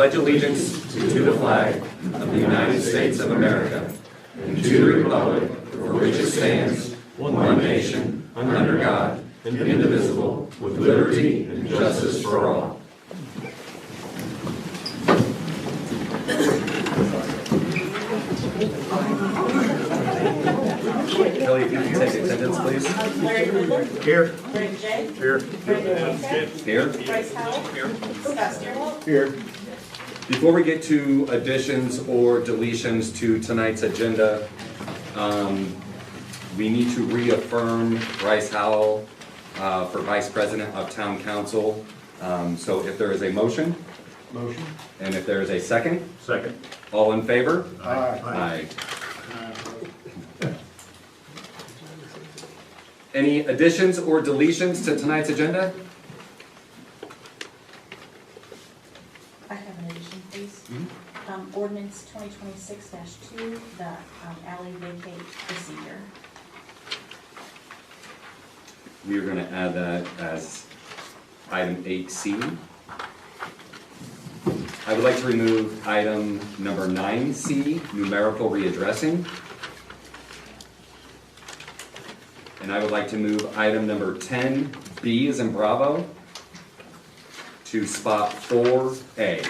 pledge allegiance to the flag of the United States of America and to the republic for which it stands, one nation, under God, indivisible, with liberty and justice for all. Kelly, if you can take attendance, please. Larry Goodman. Here. Brandon Jay. Here. Brandon Baker. Here. Bryce Howell. Here. Scott Stierwald. Here. Before we get to additions or deletions to tonight's agenda, we need to reaffirm Bryce Howell for Vice President of Town Council. So if there is a motion, Motion. and if there is a second, Second. all in favor? Aye. Any additions or deletions to tonight's agenda? I have an addition, please. Ordinance 2026-2, the alley vacate procedure. We are going to add that as item 8C. I would like to remove item number 9C, numerical readdressing. And I would like to move item number 10B as in Bravo to spot 4A.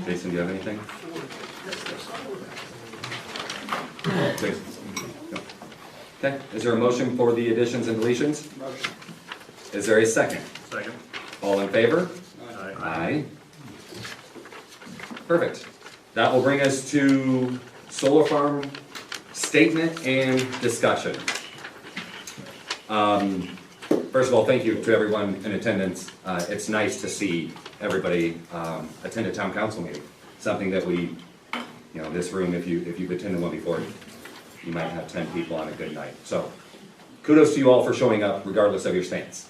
Jason, do you have anything? Please. Okay, is there a motion for the additions and deletions? Motion. Is there a second? Second. All in favor? Aye. Aye. Perfect. That will bring us to solar farm statement and discussion. First of all, thank you to everyone in attendance. It's nice to see everybody attend a town council meeting. Something that we, this room, if you've attended one before, you might have 10 people on a good night. So kudos to you all for showing up regardless of your stance.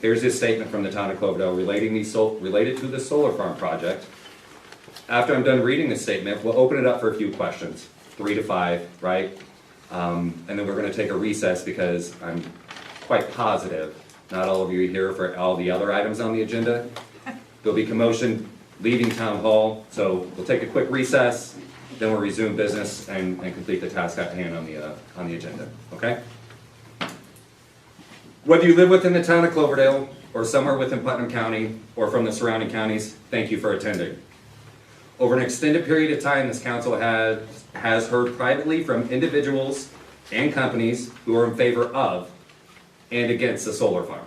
Here's his statement from the town of Cloverdale related to the solar farm project. After I'm done reading this statement, we'll open it up for a few questions, 3 to 5, right? And then we're going to take a recess because I'm quite positive not all of you are here for all the other items on the agenda. There'll be commotion leaving town hall, so we'll take a quick recess, then we'll resume business and complete the task at hand on the agenda, okay? Whether you live within the town of Cloverdale or somewhere within Putnam County or from the surrounding counties, thank you for attending. Over an extended period of time, this council has heard privately from individuals and companies who are in favor of and against the solar farm.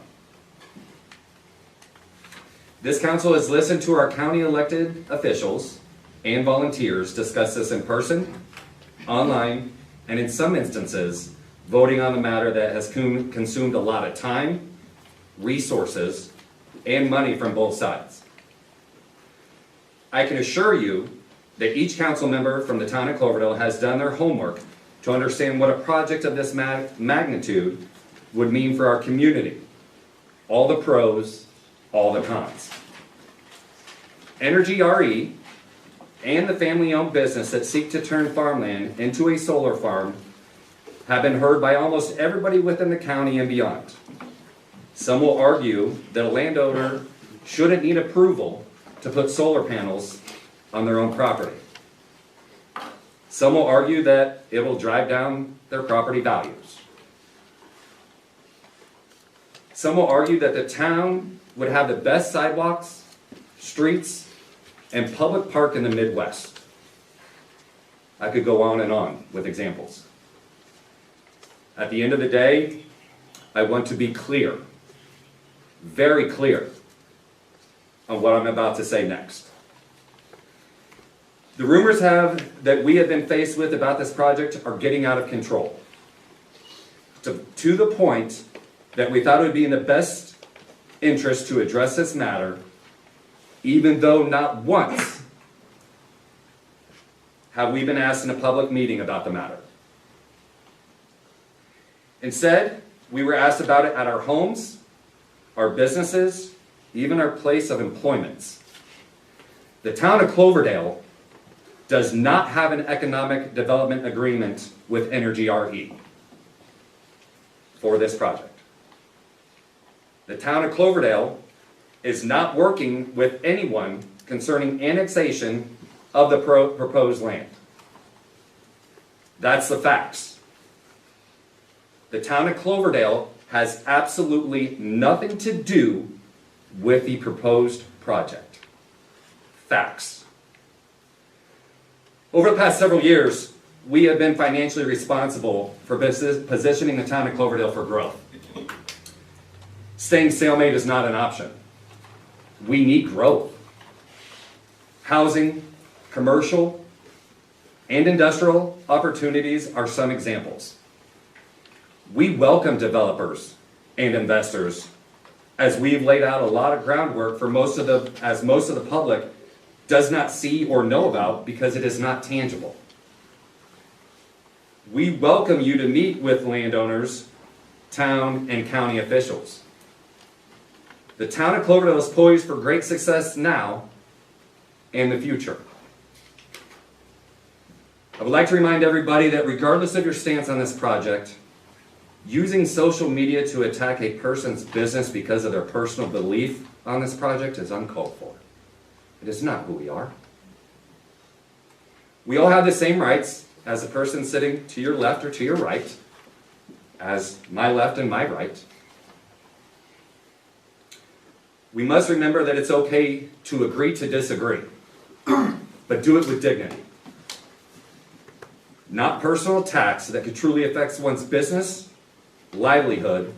This council has listened to our county elected officials and volunteers discuss this in person, online, and in some instances, voting on the matter that has consumed a lot of time, resources, and money from both sides. I can assure you that each council member from the town of Cloverdale has done their homework to understand what a project of this magnitude would mean for our community. All the pros, all the cons. Energy RE and the family-owned business that seek to turn farmland into a solar farm have been heard by almost everybody within the county and beyond. Some will argue that a landowner shouldn't need approval to put solar panels on their own property. Some will argue that it will drive down their property values. Some will argue that the town would have the best sidewalks, streets, and public park in the Midwest. I could go on and on with examples. At the end of the day, I want to be clear, very clear, on what I'm about to say next. The rumors that we have been faced with about this project are getting out of control. To the point that we thought it would be in the best interest to address this matter, even though not once have we been asked in a public meeting about the matter. Instead, we were asked about it at our homes, our businesses, even our place of employment. The town of Cloverdale does not have an economic development agreement with Energy RE for this project. The town of Cloverdale is not working with anyone concerning annexation of the proposed land. That's the facts. The town of Cloverdale has absolutely nothing to do with the proposed project. Facts. Over the past several years, we have been financially responsible for positioning the town of Cloverdale for growth. Staying stalemate is not an option. We need growth. Housing, commercial, and industrial opportunities are some examples. We welcome developers and investors as we've laid out a lot of groundwork for most of the public does not see or know about because it is not tangible. We welcome you to meet with landowners, town, and county officials. The town of Cloverdale is poised for great success now and the future. I would like to remind everybody that regardless of your stance on this project, using social media to attack a person's business because of their personal belief on this project is uncalled for. It is not who we are. We all have the same rights as the person sitting to your left or to your right, as my left and my right. We must remember that it's okay to agree to disagree, but do it with dignity. Not personal attacks that could truly affect one's business, livelihood,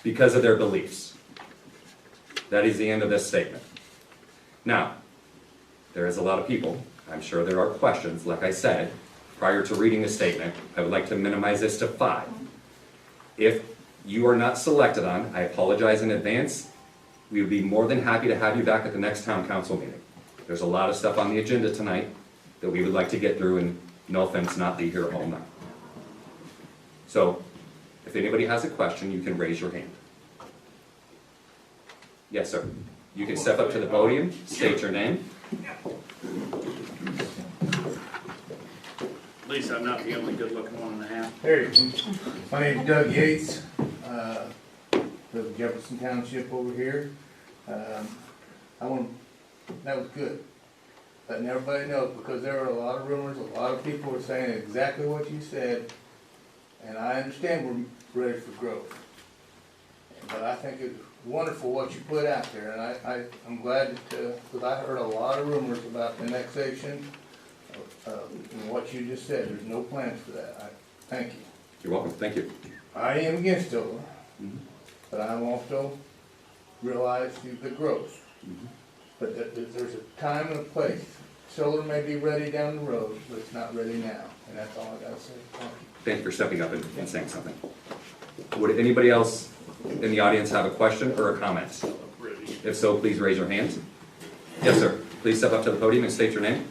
because of their beliefs. That is the end of this statement. Now, there is a lot of people, I'm sure there are questions, like I said, prior to reading the statement. I would like to minimize this to 5. If you are not selected on, I apologize in advance. We would be more than happy to have you back at the next town council meeting. There's a lot of stuff on the agenda tonight that we would like to get through, and no offense, not be here all night. So, if anybody has a question, you can raise your hand. Yes, sir. You can step up to the podium, state your name. At least I'm not the only good-looking 1.5. Hey, my name's Doug Yates, live in Jefferson Township over here. That was good, letting everybody know, because there were a lot of rumors, a lot of people were saying exactly what you said, and I understand we're ready for growth. But I think it's wonderful what you put out there, and I'm glad that, because I heard a lot of rumors about annexation, and what you just said. There's no plans for that. Thank you. You're welcome. Thank you. I am against solar, but I also realize the growth. But there's a time and a place. Solar may be ready down the road, but it's not ready now, and that's all I gotta say. Thank you. Thank you for stepping up and saying something. Would anybody else in the audience have a question or a comment? If so, please raise your hand. Yes, sir. Please step up to the podium and state your name.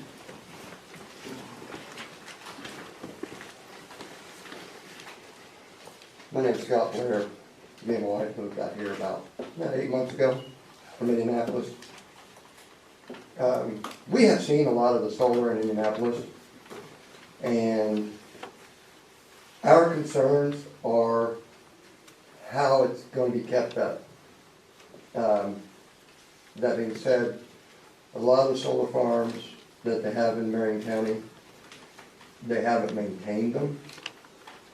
My name's Scott Blair. Me and my wife moved out here about 8 months ago from Indianapolis. We have seen a lot of the solar in Indianapolis, and our concerns are how it's going to be kept up. That being said, a lot of the solar farms that they have in Marion County, they haven't maintained them.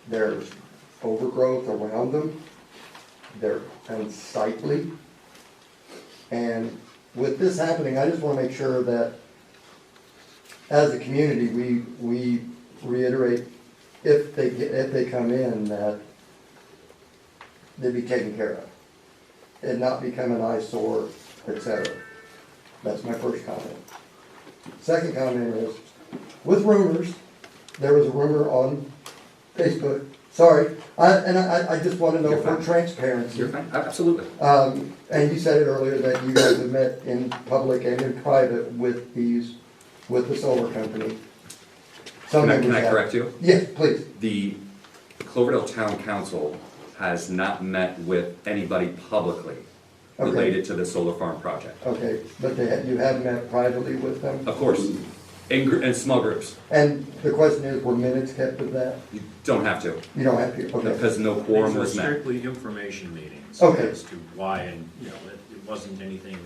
There's overgrowth around them. They're unsightly. And with this happening, I just want to make sure that as a community, we reiterate, if they come in, that they be taken care of and not become an eyesore, etc. That's my first comment. Second comment is, with rumors, there was a rumor on Facebook. Sorry, I just want to know for transparency. You're fine. Absolutely. And you said it earlier that you guys have met in public and in private with the solar company. Can I correct you? Yes, please. The Cloverdale Town Council has not met with anybody publicly related to the solar farm project. Okay, but you have met privately with them? Of course. In small groups. And the question is, were minutes kept of that? You don't have to, You don't have to, okay. because no quorum These are was met. strictly information meetings. Okay. As to why, and, you know, it wasn't anything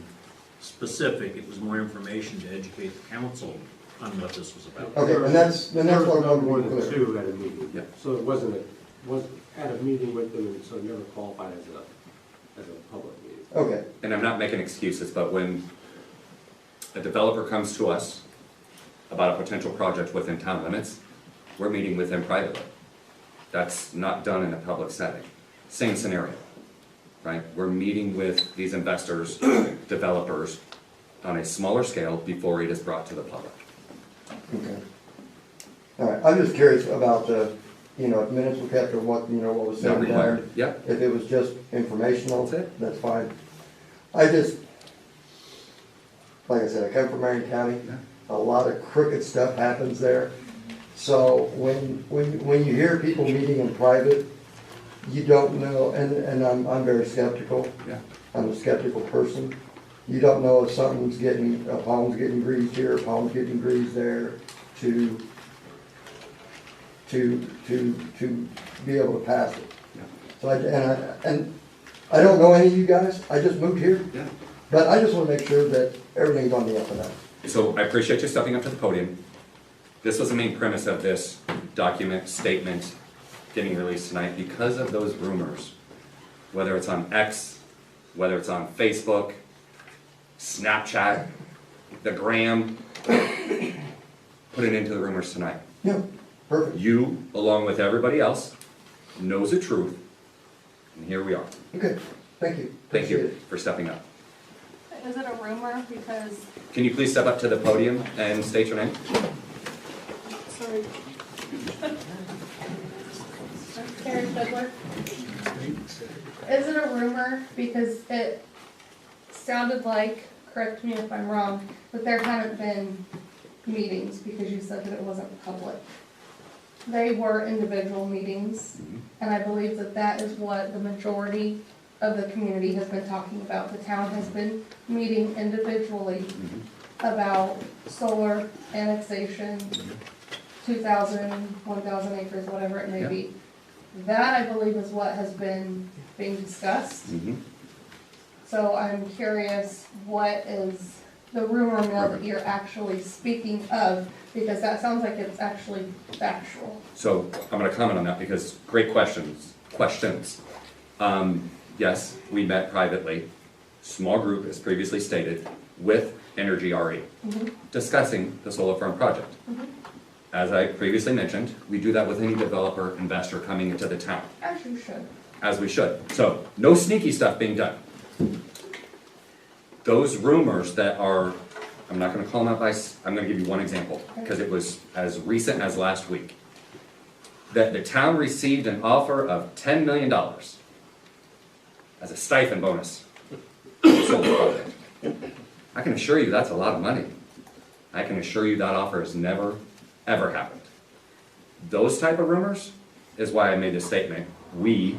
specific, it was more information to educate the council on what this was about. Okay, and that's There what was I no wanted more to be than clear. two at a meeting. Yeah. So it wasn't at a meeting with them, and so it never qualified as a public meeting. Okay, And I'm not making excuses, but when a developer comes to us about a potential project within town limits, we're meeting with them privately. That's not done in a public setting. Same scenario, right? We're meeting with these investors, developers, on a smaller scale before it is brought to the public. okay. All right, I'm just curious about the, if minutes were kept or what, what was said Not and done. required, yep. If it was just informational, That's it. that's fine. I just, like I said, I come from Marion County. Yeah. A lot of crooked stuff happens there. So when you hear people meeting in private, you don't know, and I'm very skeptical. Yeah. I'm a skeptical person. You don't know if something's a pound's getting greased here, a pound's getting greased there to be able to pass it. Yeah. So I don't know any of you guys, I just moved here, Yeah. but I just wanna make sure that everything's on the up and up. So I appreciate you stepping up to the podium. This was the main premise of this document, statement, getting released tonight, because of those rumors. Whether it's on X, whether it's on Facebook, Snapchat, the Gram, put it into the rumors tonight. Yeah, perfect, You, along with everybody else, knows the truth, and here we are. okay, thank you. Thank Appreciate you it. for stepping up. Is it a rumor? Because, Can you please step up to the podium and state your name? sorry. Karen Fiddler. Is it a rumor? Because it sounded like, correct me if I'm wrong, that there haven't been meetings because you said that it wasn't public. They were individual meetings, and I believe that that is what the majority of the community has been talking about. The town has been meeting individually about solar annexation, 2,000, 1,000 acres, whatever it may Yeah. be. That, I believe, is what has been being discussed. Mhm. So I'm curious, what is the rumor mill that you're actually speaking of? Because that sounds like it's actually factual. So I'm gonna comment on that because great questions. Yes, we met privately, small group as previously stated, with Energy RE, discussing the solar farm project. As I previously mentioned, we do that with any developer, investor coming into the town, As you should. as we should. So, no sneaky stuff being done. Those rumors that are, I'm not gonna call them out I'm gonna give you one example, because it was as recent as last week. That the town received an offer of $10 million as a stipend bonus for the solar project. I can assure you that's a lot of money. I can assure you that offer has never, ever happened. Those type of rumors is why I made this statement. We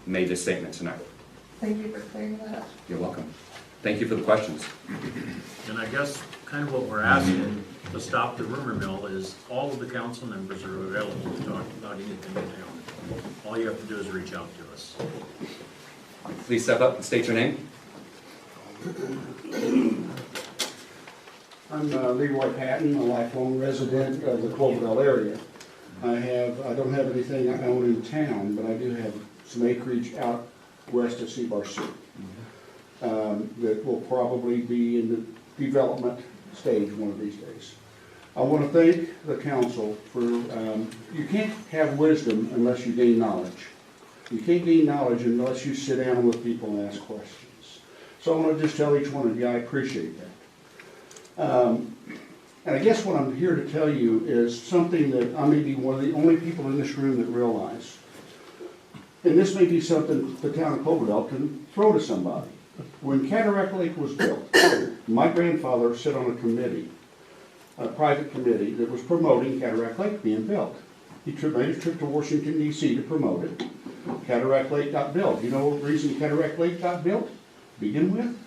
made this statement tonight. Thank you for clearing that up. You're welcome. Thank you for the questions. And I guess kind of what we're asking to stop the rumor mill is all of the council members are available to talk about anything in town. All you have to do is reach out to us. Please step up and state your name. I'm Leroy Patton, a lifelong resident of the Cloverdale area. I don't have anything I own in town, but I do have some acreage out west of Seabar Sioux that will probably be in the development stage one of these days. I want to thank the council for, you can't have wisdom unless you gain knowledge. You can't gain knowledge unless you sit down with people and ask questions. So I want to just tell each one of you I appreciate that. And I guess what I'm here to tell you is something that I may be one of the only people in this room that realize. And this may be something the town of Cloverdale can throw to somebody. When Cataract Lake was built, my grandfather sat on a committee, a private committee that was promoting Cataract Lake being built. He made a trip to Washington, D.C. to promote it. Cataract Lake got built. You know what reason Cataract Lake got built? To begin with?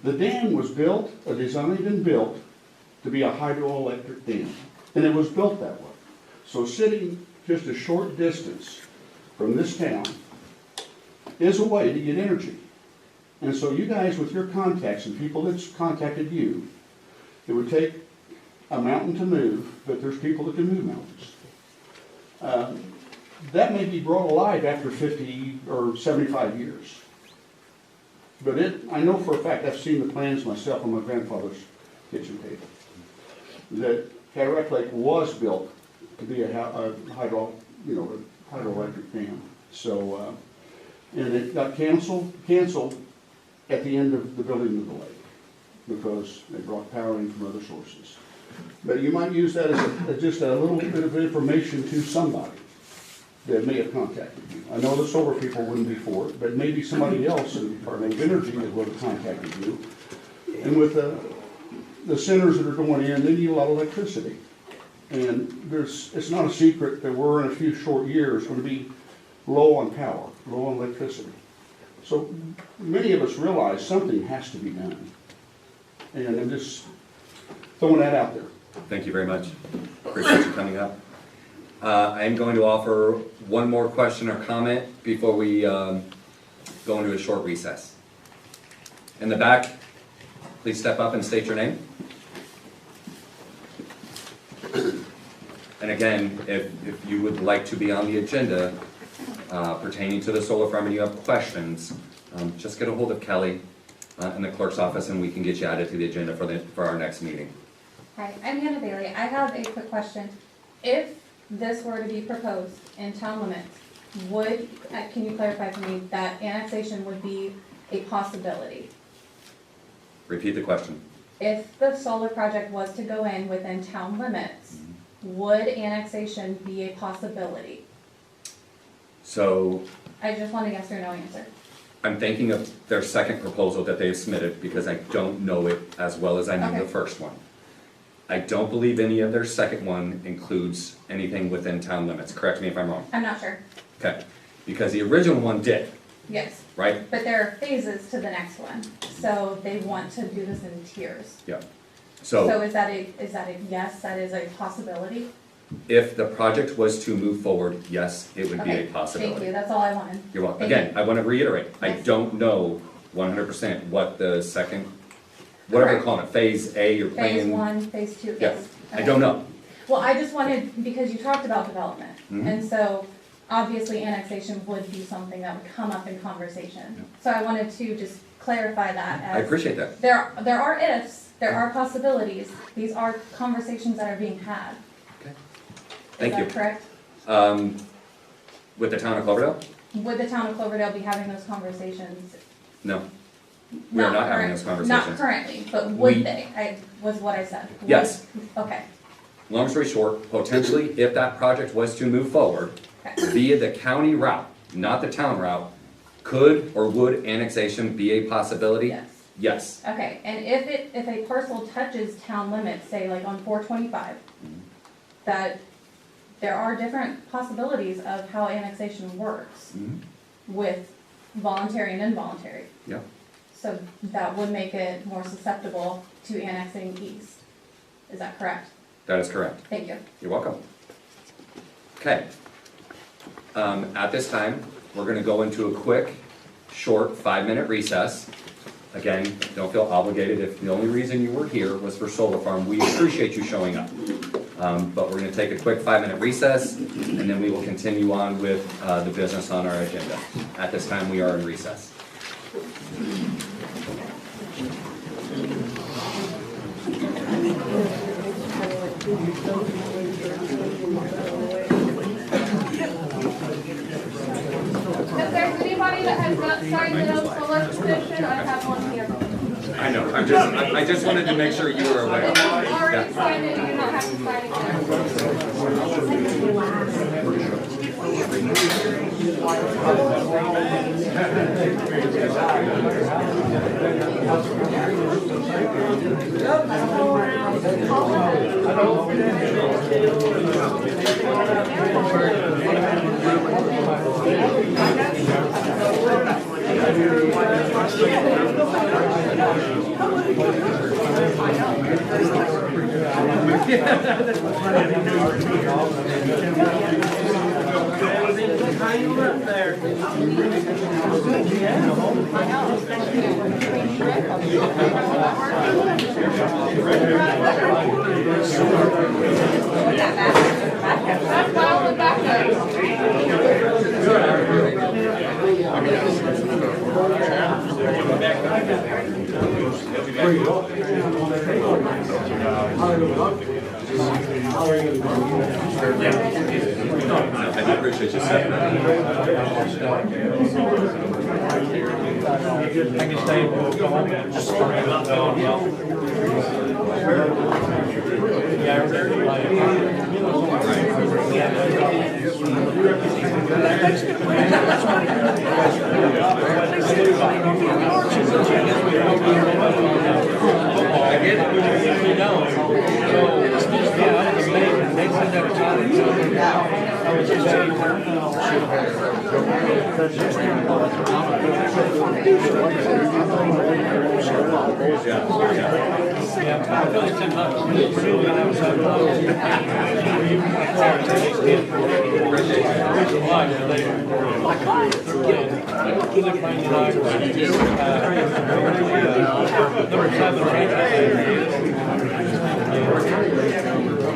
The dam was built, designed and built to be a hydroelectric dam, and it was built that way. So sitting just a short distance from this town is a way to get energy. And so you guys with your contacts and people that's contacted you, it would take a mountain to move, but there's people that can move mountains. That may be brought alive after 50 or 75 years. But I know for a fact, I've seen the plans myself on my grandfather's kitchen table, that Cataract Lake was built to be a hydroelectric dam. So, and it got canceled at the end of the building of the lake because they brought power in from other sources. But you might use that as just a little bit of information to somebody that may have contacted you. I know the solar people wouldn't be for it, but maybe somebody else in the Department of Energy that would have contacted you. And with the centers that are going in, they need a lot of electricity. And it's not a secret that we're in a few short years going to be low on power, low on electricity. So many of us realize something has to be done. And I'm just throwing that out there. Thank you very much. Appreciate you coming up. I am going to offer one more question or comment before we go into a short recess. In the back, please step up and state your name. And again, if you would like to be on the agenda pertaining to the solar farm and you have questions, just get a hold of Kelly in the clerk's office and we can get you added to the agenda for our next meeting. Hi, I'm Hannah Bailey. I have a quick question. If this were to be proposed in town limits, can you clarify for me that annexation would be a possibility? Repeat the question. If the solar project was to go in within town limits, would annexation be a possibility? So I just want a yes or no answer. I'm thinking of their second proposal that they've submitted because I don't know it as well as I knew the first one. I don't believe any of their second one includes anything within town limits. Correct me if I'm wrong. I'm not sure. Okay, because the original one did, Yes, right? but there are phases to the next one, so they want to do this in tiers. Yeah. So So is that a yes, that is a possibility? if the project was to move forward, yes, it would be Okay, a possibility. thank you, that's all I wanted. You're welcome. Thank Again, you. I want to reiterate, I Yes. don't know 100% what the second, whatever they're Correct. calling it, phase A or Phase plan. one, phase two, Yeah, yes. I don't know. Well, I just wanted, because you talked about development, Mhm. and so obviously annexation would be something that would come up in conversation. So I wanted to just clarify that I as, appreciate that. there are ifs, there are possibilities, these are conversations that are being had. Okay. Thank you. Is that correct? With the town of Cloverdale? Would the town of Cloverdale be having those conversations? No. We are not having those Not conversations. currently, but We- would they? Was what I said. Would- Yes. Okay, Long story short, potentially, if that project was to move forward okay. via the county route, not the town route, could or would annexation be a possibility? Yes. Yes. Okay, and if a parcel touches town limits, say like on 425, that there are different possibilities of how annexation works Mhm. with voluntary and involuntary. Yeah. So that would make it more susceptible to annexing east. Is that correct? That is correct. Thank you. You're welcome. Okay. At this time, we're gonna go into a quick, short 5-minute recess. Again, don't feel obligated if the only reason you were here was for solar farm. We appreciate you showing up. But we're gonna take a quick 5-minute recess, and then we will continue on with the business on our agenda. At this time, we are in recess. If there's anybody that has not signed the no solar petition, I have one here. I know, I just wanted to make sure you were aware. If you've already signed it, you do not have to sign it again. Thank you. That's wild and back there. I appreciate you saying that. I can stay, we'll go home and just start it up.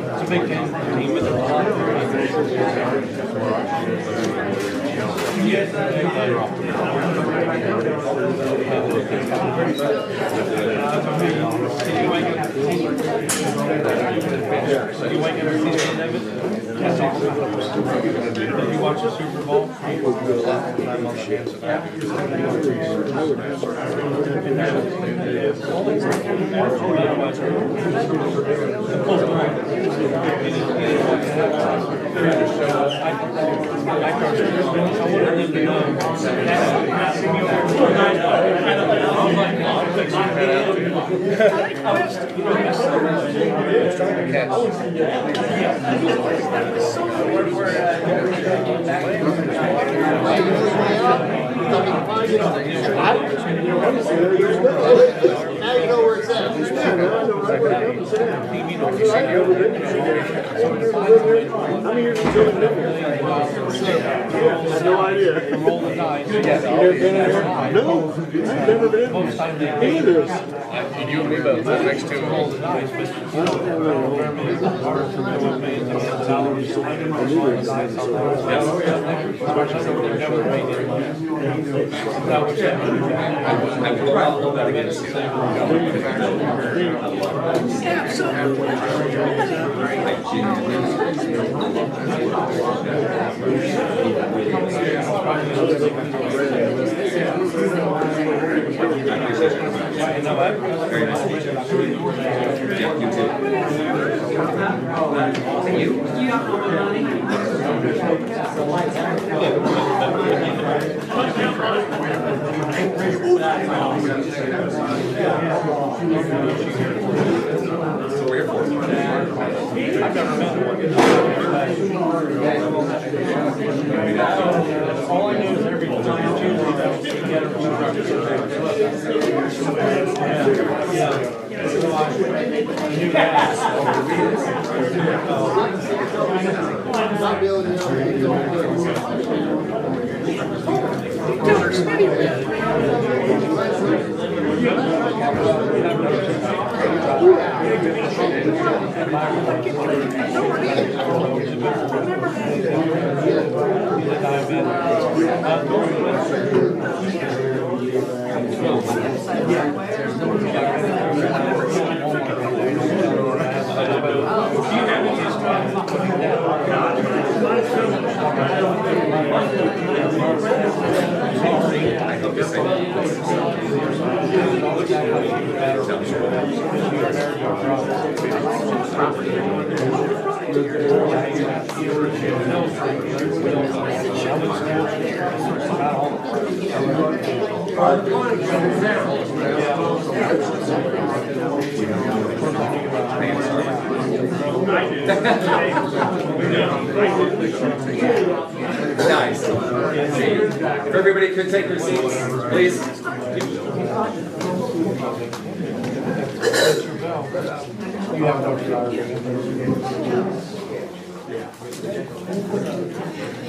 It's a big team with a lot Did you watch the Super Bowl? Now you know where it's at. How many years have you been living here? I have no idea. You never been in here? No, I've never been in here. Neither. And you and me both, next to him. Very nice to meet you. Yeah, you too. Thank you. So we're here for. All I know is every time Tuesday, they'll get it Not building it. Nice. If everybody could take their seats, please. If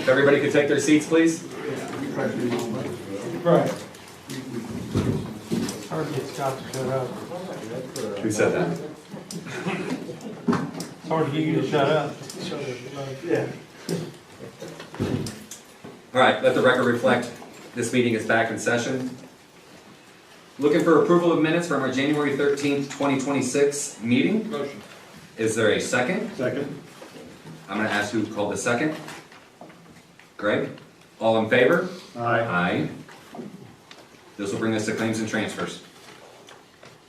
everybody could take their seats, please. Right. Hard to get Scott to shut up. Who said that? It's hard to get you to shut up. Yeah. All right, let the record reflect, this meeting is back in session. Looking for approval of minutes from our January 13th, 2026 meeting. Motion. Is there a second? Second. I'm gonna ask who called the second. Greg? All in favor? Aye. Aye. This will bring us to claims and transfers.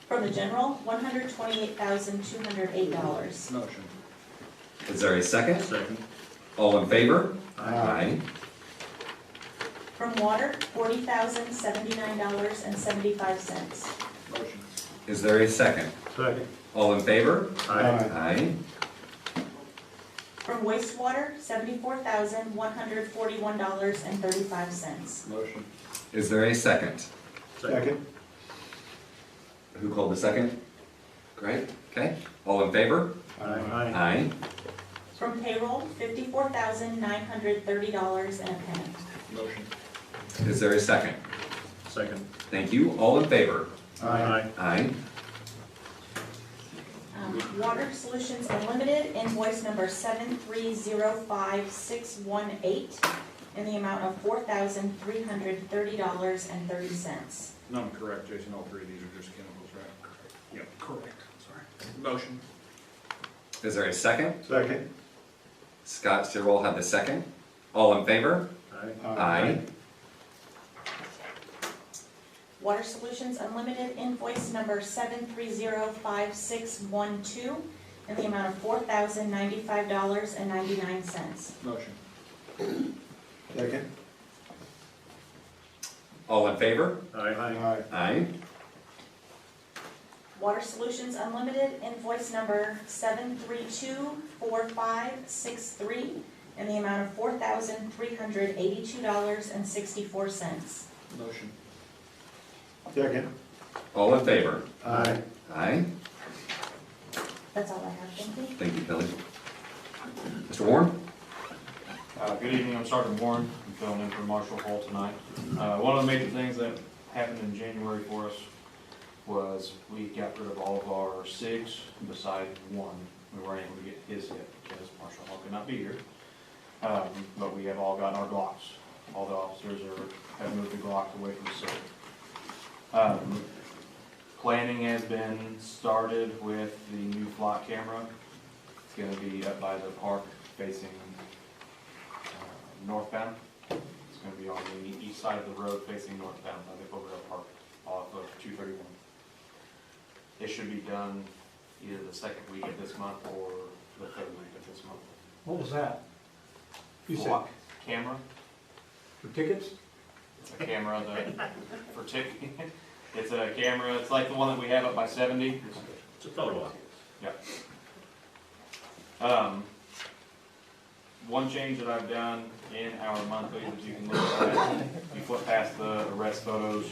From the general, $128,208. Motion. Is there a second? Second. All in favor? Aye. From water, $40,079.75. Motion. Is there a second? Second. All in favor? Aye. Aye. From wastewater, $74,141.35. Motion. Is there a second? Second. Who called the second? Greg? Okay. All in favor? Aye. Aye. From payroll, $54,930.01. Motion. Is there a second? Second. Thank you. All in favor? Aye. Aye. Water Solutions Unlimited, invoice number 7305618, in the amount of $4,330.30. No, I'm correct, Jason, all three of these are just chemicals, right? Yep, correct, sorry. Motion. Is there a second? Second. Scott Stirwell had the second. All in favor? Aye. Water Solutions Unlimited, invoice number 7305612, in the amount of $4,095.99. Motion. Second. All in favor? Aye. Aye. Water Solutions Unlimited, invoice number 7324563, in the amount of $4,382.64. Motion. Second. All in favor? Aye. Aye. That's all I have, thank you. Thank you, Kelly. Mr. Warren? Good evening, I'm Sergeant Warren, I'm filling in for Marshal Hall tonight. One of the major things that happened in January for us was we got rid of all of our SIGs beside one. We weren't able to get his hit because Marshal Hall could not be here. But we have all gotten our Glocks. All the officers have moved the Glocks away from the SIG. Planning has been started with the new flock camera. It's going to be up by the park facing northbound. It's going to be on the east side of the road facing northbound by the Cloverdale Park off of 231. It should be done either the second week of this month or the third week of this month. What was that? You said Flock camera. for tickets? It's a camera that for it's a camera. It's like the one that we have up by 70. It's a photo op. One change that I've done in our monthly that you can look at, you flip past the arrest photos.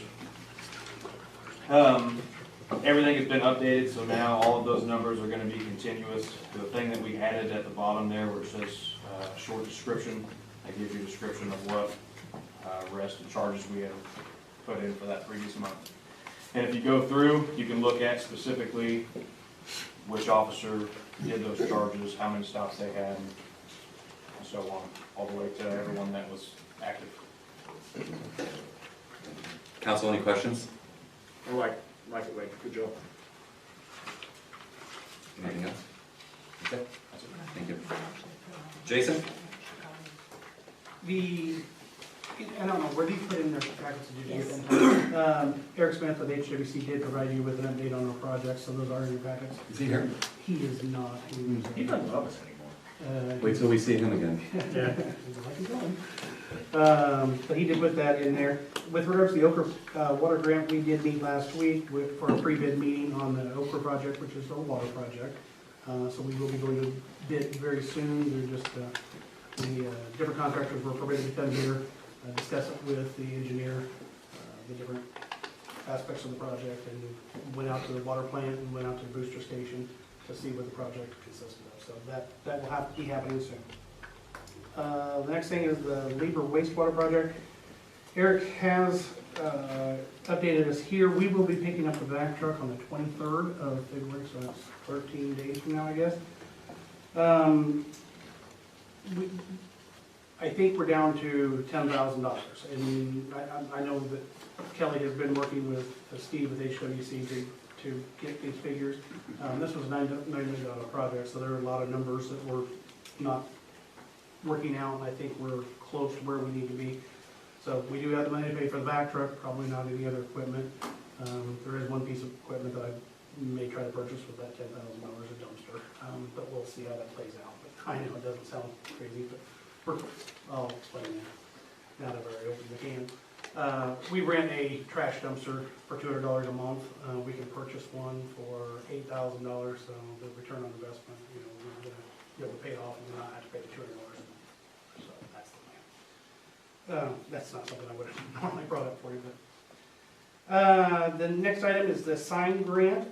Everything has been updated, so now all of those numbers are going to be continuous. The thing that we added at the bottom there, where it says short description, that gives you a description of what arrest and charges we have put in for that previous month. And if you go through, you can look at specifically which officer did those charges, how many stops they had, and so on, all the way to everyone that was active. Council, any questions? I like it, Wade. Good job. Anything else? Okay. Thank you. Jason? I don't know, where do you put in their packets? Did you get them? Eric Smith with HWC did provide you with an update on our project, so those are in your packets. Is he here? He is not. He doesn't love us anymore. Wait till we see him again. But he did put that in there. With regards to the Okra water grant, we did meet last week for a pre-bid meeting on the Okra project, which is a water project. So we will be going to bid very soon. They're just, the different contractors were permitted to come here, discuss it with the engineer, the different aspects of the project and went out to the water plant and went out to the booster station to see what the project consisted of. So that will have to be happening soon. The next thing is the Lieber wastewater project. Eric has updated us here. We will be picking up the back truck on the 23rd of February, so that's 13 days from now, I guess. I think we're down to $10,000, and I know that Kelly has been working with Steve with HWC to get these figures. This was a $9 million project, so there are a lot of numbers that were not working out, and I think we're close to where we need to be. So we do have the money to pay for the back truck, probably not any other equipment. There is one piece of equipment that I may try to purchase with that $10,000, a dumpster, but we'll see how that plays out. But I know it doesn't sound crazy, but I'll explain that now that I've already opened the can. We rent a trash dumpster for $200 a month. We can purchase one for $8,000, so the return on investment, you know, we're gonna be able to pay it off and not have to pay the $200 a month. So that's the plan. That's not something I would have normally brought up for you, but. The next item is the sign grant.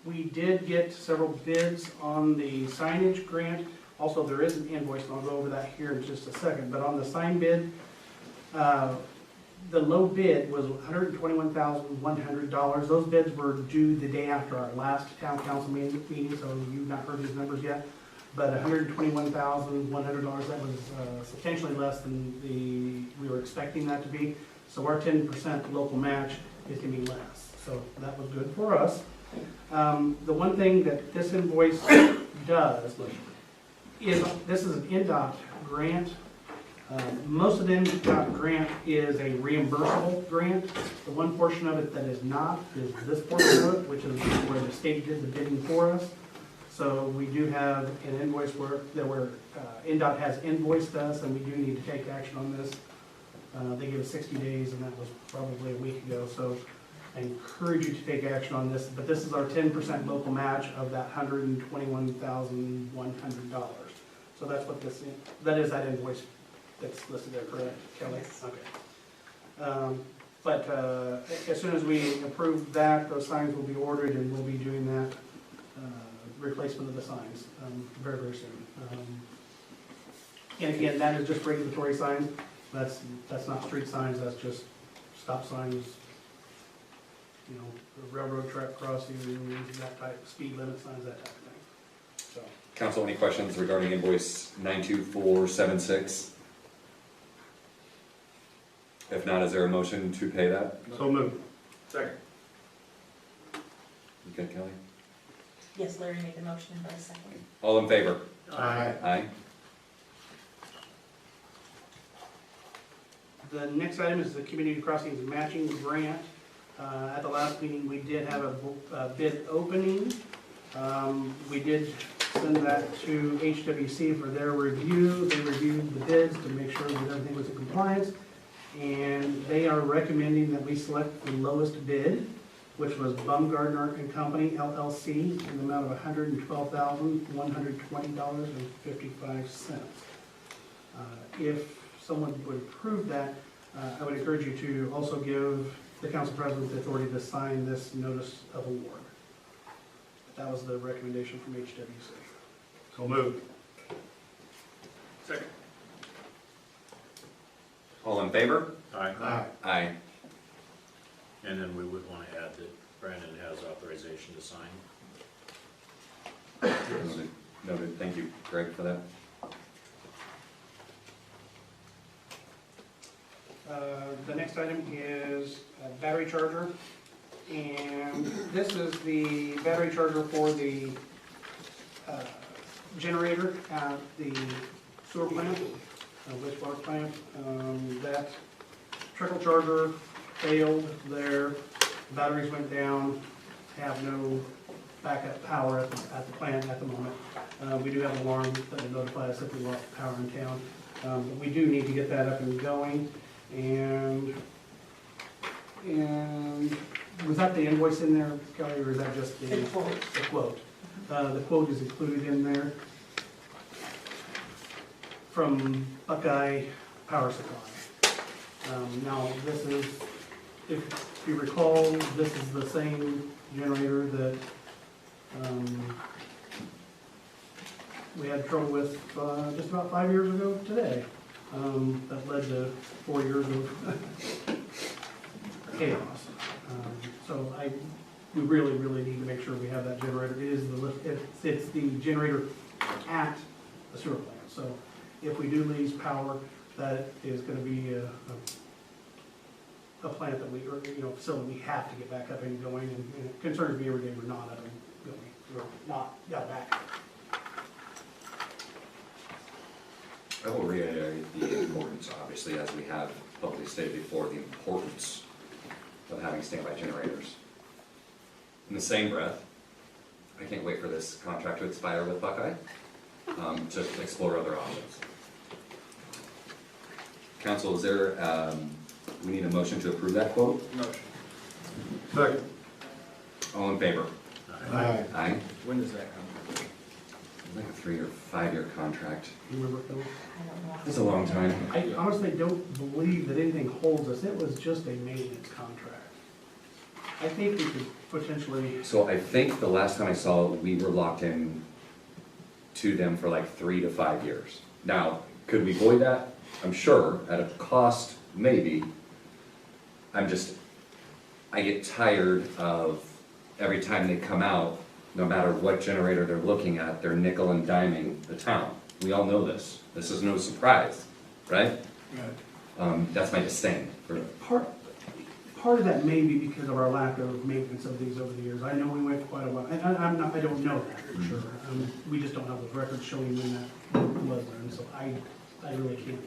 We did get several bids on the signage grant. Also, there is an invoice, and I'll go over that here in just a second, but on the sign bid, the low bid was $121,100. Those bids were due the day after our last town council meeting, so you've not heard these numbers yet. But $121,100, that was substantially less than we were expecting that to be. So our 10% local match is going to be less. So that was good for us. The one thing that this invoice does is, this is an NDOT grant. Most of the NDOT grant is a reimbursable grant. The one portion of it that is not is this portion of it, which is where the state did the bidding for us. So we do have an invoice where NDOT has invoiced us, and we do need to take action on this. They gave us 60 days, and that was probably a week ago. So I encourage you to take action on this. But this is our 10% local match of that $121,100. So that's what this is. That is that invoice that's listed there, correct, Kelly? Yes. Okay. But as soon as we approve that, those signs will be ordered, and we'll be doing that replacement of the signs very, very soon. And again, that is just regulatory signs. That's not street signs, that's just stop signs, you know, railroad track crossing, that type, speed limit signs, that type of thing. So. Council, any questions regarding invoice 92476? If not, is there a motion to pay that? So moved. Second. You good, Kelly? Yes, Larry made the motion, but a second. All in favor? Aye. Aye. The next item is the Community Crossings Matching Grant. At the last meeting, we did have a bid opening. We did send that to HWC for their review. They reviewed the bids to make sure that everything was in compliance. And they are recommending that we select the lowest bid, which was Bumgardner and Company, LLC, in the amount of $112,120.55. If someone would approve that, I would encourage you to also give the council president the authority to sign this notice of award. That was the recommendation from HWC. So moved. Second. All in favor? Aye. Aye. And then we would want to add that Brandon has authorization to sign. Noted. Noted. Thank you, Greg, for that. The next item is a battery charger. And this is the battery charger for the generator at the sewer plant, wastewater plant. That trickle charger failed there, batteries went down, have no backup power at the plant at the moment. We do have an alarm that will notify us if we lost power in town. But we do need to get that up and going. And was that the invoice in there, Kelly, or is that just the quote? The quote. The quote is included in there from Buckeye Power Supply. Now, this is if you recall, this is the same generator that, we had trouble with, just about 5 years ago today. That led to 4 years of chaos. So we really, really need to make sure we have that generator. It is it's the generator at the sewer plant. So if we do lose power, that is gonna be a plant that we, or, facility we have to get back up and going, and it concerns me every day we're not up and going, we're not got back. I will reiterate the importance, obviously, as we have publicly stated before, the importance of having standby generators. In the same breath, I can't wait for this contract to expire with Buckeye, to explore other options. Council, is there, we need a motion to approve that quote? Motion. Second. All in favor? Aye. Aye. When does that come? Like a 3 or 5 year contract. You remember, Phil? I don't know. It's a long time. I honestly don't believe that anything holds us. It was just a maintenance contract. I think we could potentially, So I think the last time I saw, we were locked in to them for like 3 to 5 years. Now, could we void that? I'm sure, at a cost, maybe. I get tired of every time they come out, no matter what generator they're looking at, they're nickel and diming the town. We all know this. This is no surprise, right? That's my disdain for part of that may be because of our lack of maintenance of these over the years. I know we went quite a while, and I don't know that for sure. We just don't have those records showing when that was done, so I really can't.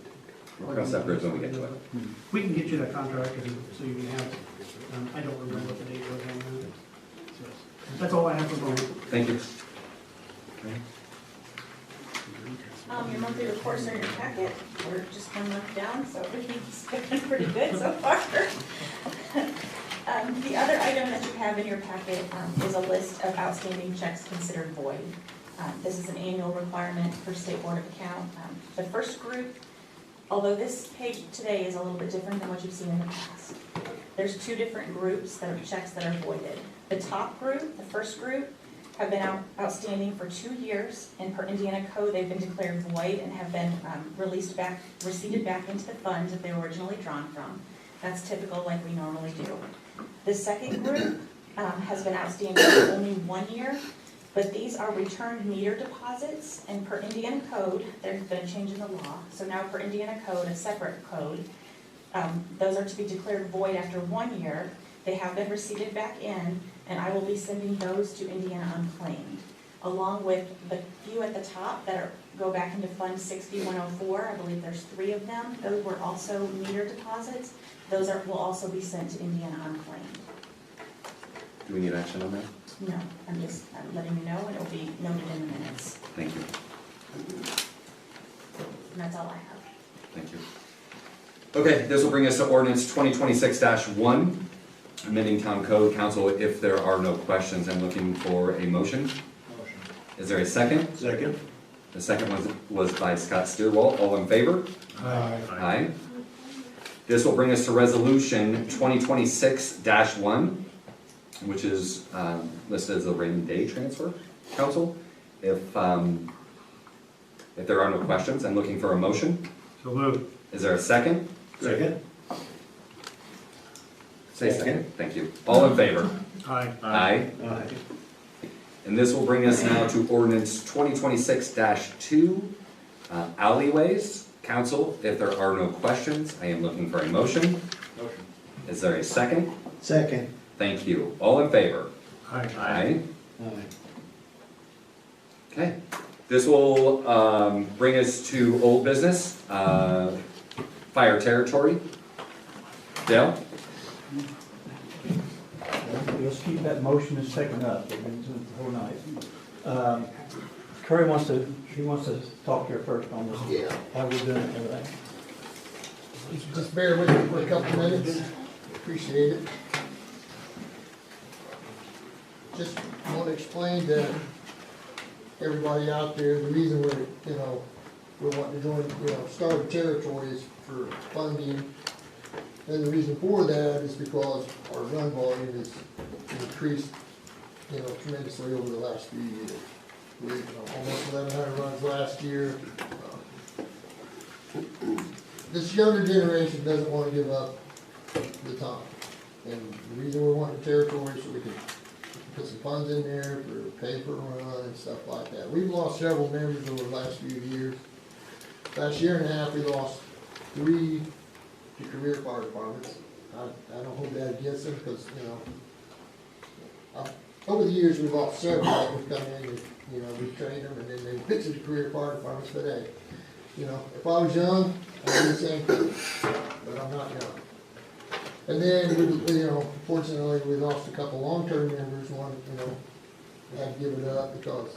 We'll cross that bridge when we get to it. We can get you that contract, and so you can have it. I don't remember what the date was on that. So, that's all I have for the moment. Thank you. Your monthly reports are in your packet. We're just 1 month down, so everything's looking pretty good so far. The other item that you have in your packet is a list of outstanding checks considered void. This is an annual requirement for State Board of Account. The first group, although this page today is a little bit different than what you've seen in the past, there's 2 different groups that are checks that are voided. The top group, the first group, have been outstanding for 2 years, and per Indiana code, they've been declared void and have been receipted back into the funds that they were originally drawn from. That's typical, like we normally do. The second group has been outstanding for only 1 year, but these are returned meter deposits, and per Indiana code, there's been a change in the law. So now per Indiana code, a separate code, those are to be declared void after 1 year. They have been receipted back in, and I will be sending those to Indiana unclaimed, along with the few at the top that go back into Fund 6104. I believe there's 3 of them. Those were also meter deposits. Those will also be sent to Indiana unclaimed. Do we need action on that? No, I'm letting you know, and it'll be noted in the minutes. Thank you. And that's all I have. Thank you. Okay, this will bring us to ordinance 2026-1, amending town code. Council, if there are no questions, I'm looking for a motion. Motion. Is there a second? Second. The second one was by Scott Stierwalt. All in favor? Aye. Aye. This will bring us to resolution 2026-1, which is listed as a rainy day transfer. Council, if there are no questions, I'm looking for a motion. So moved. Is there a second? Second. Say second. Thank you. All in favor? Aye. Aye. Aye. And this will bring us now to ordinance 2026-2, alleyways. Council, if there are no questions, I am looking for a motion. Motion. Is there a second? Second. Thank you. All in favor? Aye. Aye. Aye. Okay. This will bring us to old business, fire territory. Dale? Let's keep that motion as second up, we've been doing it the whole night. Curry wants to talk here first on this. Yeah. How we're doing it, everything. Just bear with me for a couple minutes. Appreciate it. Just want to explain to everybody out there, the reason we're wanting to join, start a territory is for funding And the reason for that is because our run volume has increased, tremendously over the last few years. We, almost 1,100 runs last year. This younger generation doesn't want to give up the time. And the reason we want the territory is so we can put some funds in there for pay per run and stuff like that. We've lost several members over the last few years. Last year and a half, we lost 3 to career fire departments. I don't hold that against them because, over the years, we've lost several that have come in and, we've trained them and then they fix it to career fire departments. But hey, if I was young, I'd do the same thing, but I'm not young. And then, fortunately, we lost a couple long-term members. One, had to give it up because,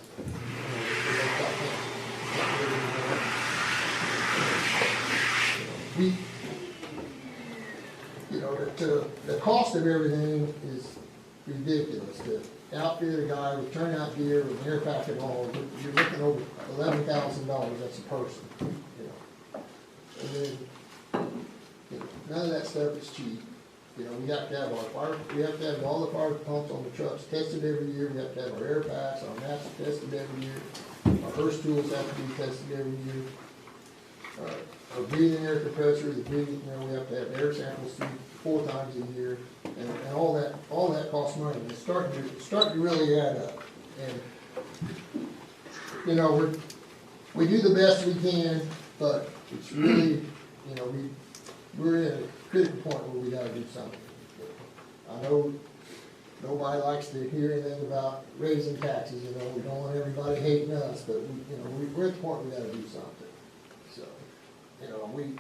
the cost of everything is ridiculous. To outfit a guy with turnout gear, with air pack and all, you're looking over $11,000, that's a person, And then, none of that stuff is cheap. We have to have all the fire pumps on the trucks tested every year. We have to have our air packs, our maps tested every year. Our first tools have to be tested every year. Our breathing air compressor, we have to have air samples 4 times a year, and all that costs money. It's starting to really add up. And we do the best we can, but it's really, we're at a critical point where we gotta do something. I know nobody likes to hear anything about raising taxes, we don't want everybody hating us, but we're at the point we gotta do something. So, we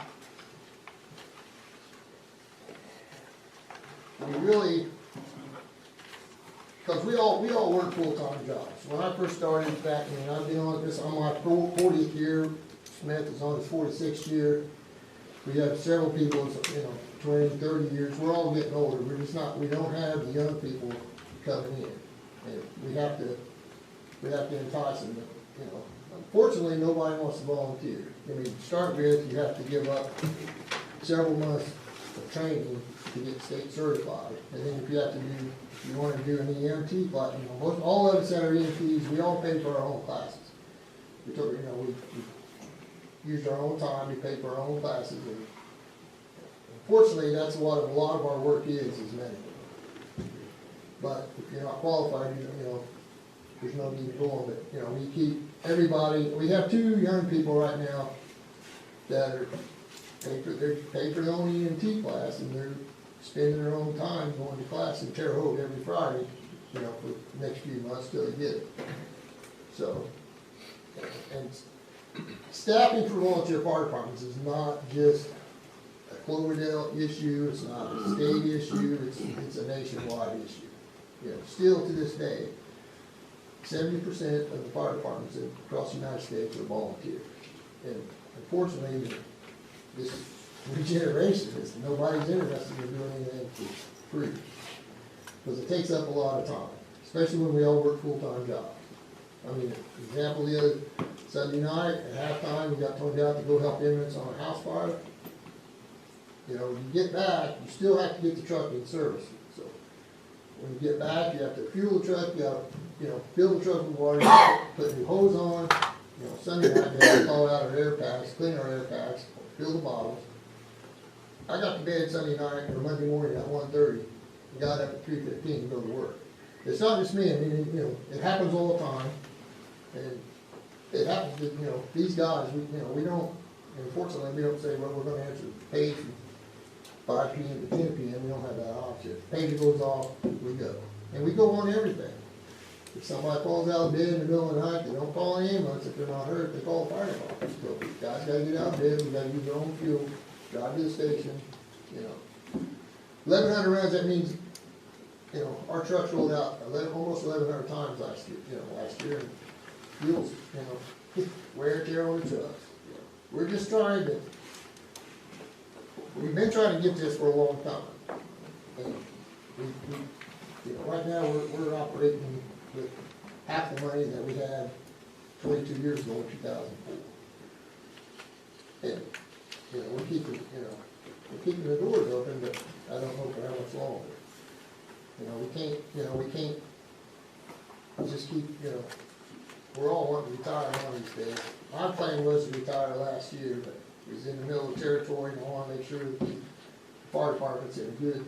really, because we all work full-time jobs. When I first started back, I've been on this, on my 40th year, Smith is on his 46th year. We have several people, 20, 30 years, we're all getting older, we don't have the young people coming in. And we have to entice them, unfortunately, nobody wants to volunteer. To start with, you have to give up several months of training to get state certified. And then if you want to do an EMT class, all of us that are EMTs, we all pay for our own classes. We used our own time, we pay for our own classes. And unfortunately, that's what a lot of our work is medical. But if you're not qualified, there's no need to go on. But, we keep everybody, we have 2 young people right now that are paid for their own EMT class, and they're spending their own time going to class in Terre Haute every Friday, for the next few months till they get it. So, and staffing for volunteer fire departments is not just a Cloverdale issue, it's not a state issue, it's a nationwide issue. Still to this day, 70% of the fire departments across the United States are volunteers. And unfortunately, this regeneration is nobody's interested in doing anything for free. Because it takes up a lot of time, especially when we all work full-time jobs. Example, the other Sunday night at halftime, we got told out to go help inmates on a house fire. You get back, you still have to get the truck in service. So when you get back, you have to fuel the truck, you have to, fill the truck with water, put new hose on. Sunday night, we had to call out our air packs, clean our air packs, fill the bottles. I got to bed Sunday night or Monday morning at 1:30, and got up at 3:15 to go to work. It's not just me, it happens all the time. And it happens that, these guys, we don't, unfortunately, we don't say, well, we're gonna answer the page from 5 p.m. to 10 p.m., we don't have that option. Pager goes off, we go. And we go on everything. If somebody falls out of bed in the middle of the night, they don't call an ambulance. If they're not hurt, they call the fire department. So guys gotta get out of bed, we gotta use their own fuel, drive to the station, 1,100 runs, that means, our trucks rolled out almost 1,100 times last year, and fuels, wear and tear on the trucks. We're just trying to, we've been trying to get this for a long time. And right now, we're operating with half the money that we had 22 years ago in 2004. And, we're keeping, we're keeping the doors open, but I don't know for how much longer. We can't just keep, we're all wanting to retire one of these days. My plan was to retire last year, but it was in the middle of the territory, and I wanna make sure that the fire department's in a good,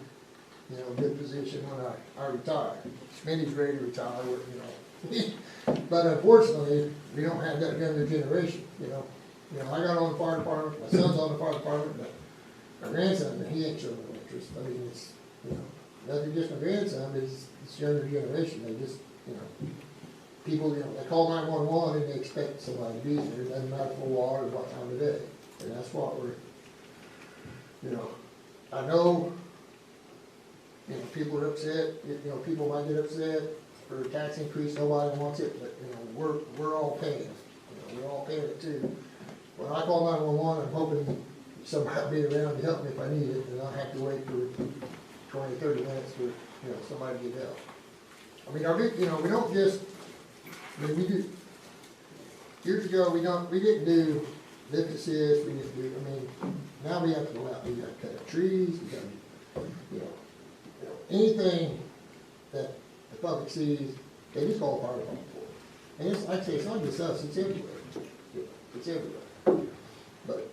good position when I retire. Smitty's ready to retire, but unfortunately, we don't have that younger generation, I got on the fire department, my son's on the fire department, but my grandson, he ain't showing no interest. I mean, it's, nothing against my grandson, but it's younger generation, they just, people, they call 911 and they expect somebody to be there, it doesn't matter for water or what time of day, and that's what we're, I know, people are upset, people might get upset for a tax increase, nobody wants it, but, we're all paying, we're all paying it too. When I call 911, I'm hoping somebody will be around to help me if I need it, and I'll have to wait for 20, 30 minutes for, somebody to get help. I mean, we don't just, we do, years ago, we didn't do lift assist, we didn't do, now we have to go out, we gotta cut trees, we gotta, anything that the public sees, they just call the fire department for. And it's, like I say, it's not just us, it's everywhere. It's everywhere. But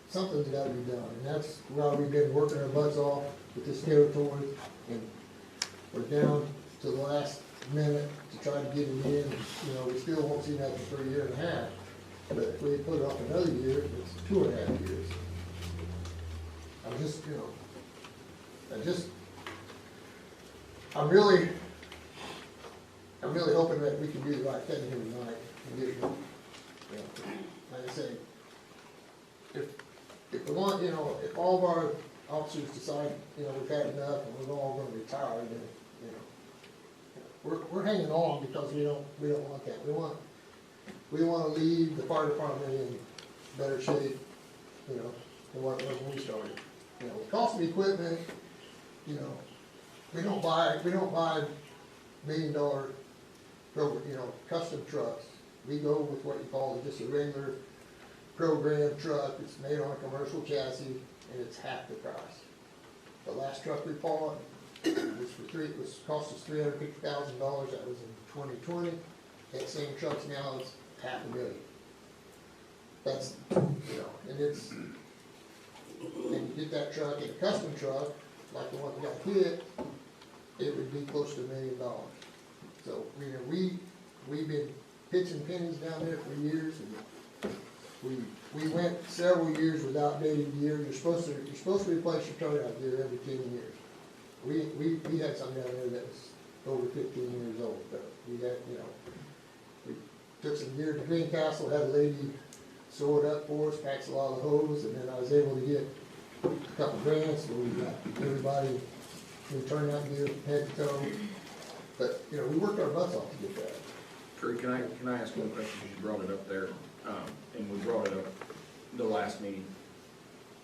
something's gotta be done, and that's why we've been working our butts off with this territory, and we're down to the last minute to try to get it in. We still won't see nothing for a year and a half, but if we put it off another year, it's 2.5 years. I'm really hoping that we can do the right thing here tonight and get it done. Like I say, if we want, if all of our officers decide, we've had enough and we're all gonna retire, then, we're hanging on because we don't want that. We want to leave the fire department in better shape, than what it was when we started. The cost of equipment, we don't buy $1 million, custom trucks. We go with what you call just a regular program truck. It's made on a commercial chassis, and it's half the price. The last truck we bought cost us $350,000. That was in 2020. That same truck's now is $500,000. That's, and it's, and you get that truck in a custom truck, like the one that got hit, it would be close to $1 million. So, we've been pitching pennies down there for years, and we went several years without dating gear. You're supposed to replace your turnout gear every 10 years. We had some down there that was over 15 years old, but we had, we took some gear to Greencastle, had a lady sew it up for us, patched a lot of the hose, and then I was able to get a couple grants where we got everybody in turnout gear head to toe. But, we worked our butts off to get that. Trey, can I ask one question, because you brought it up there, and we brought it up the last meeting.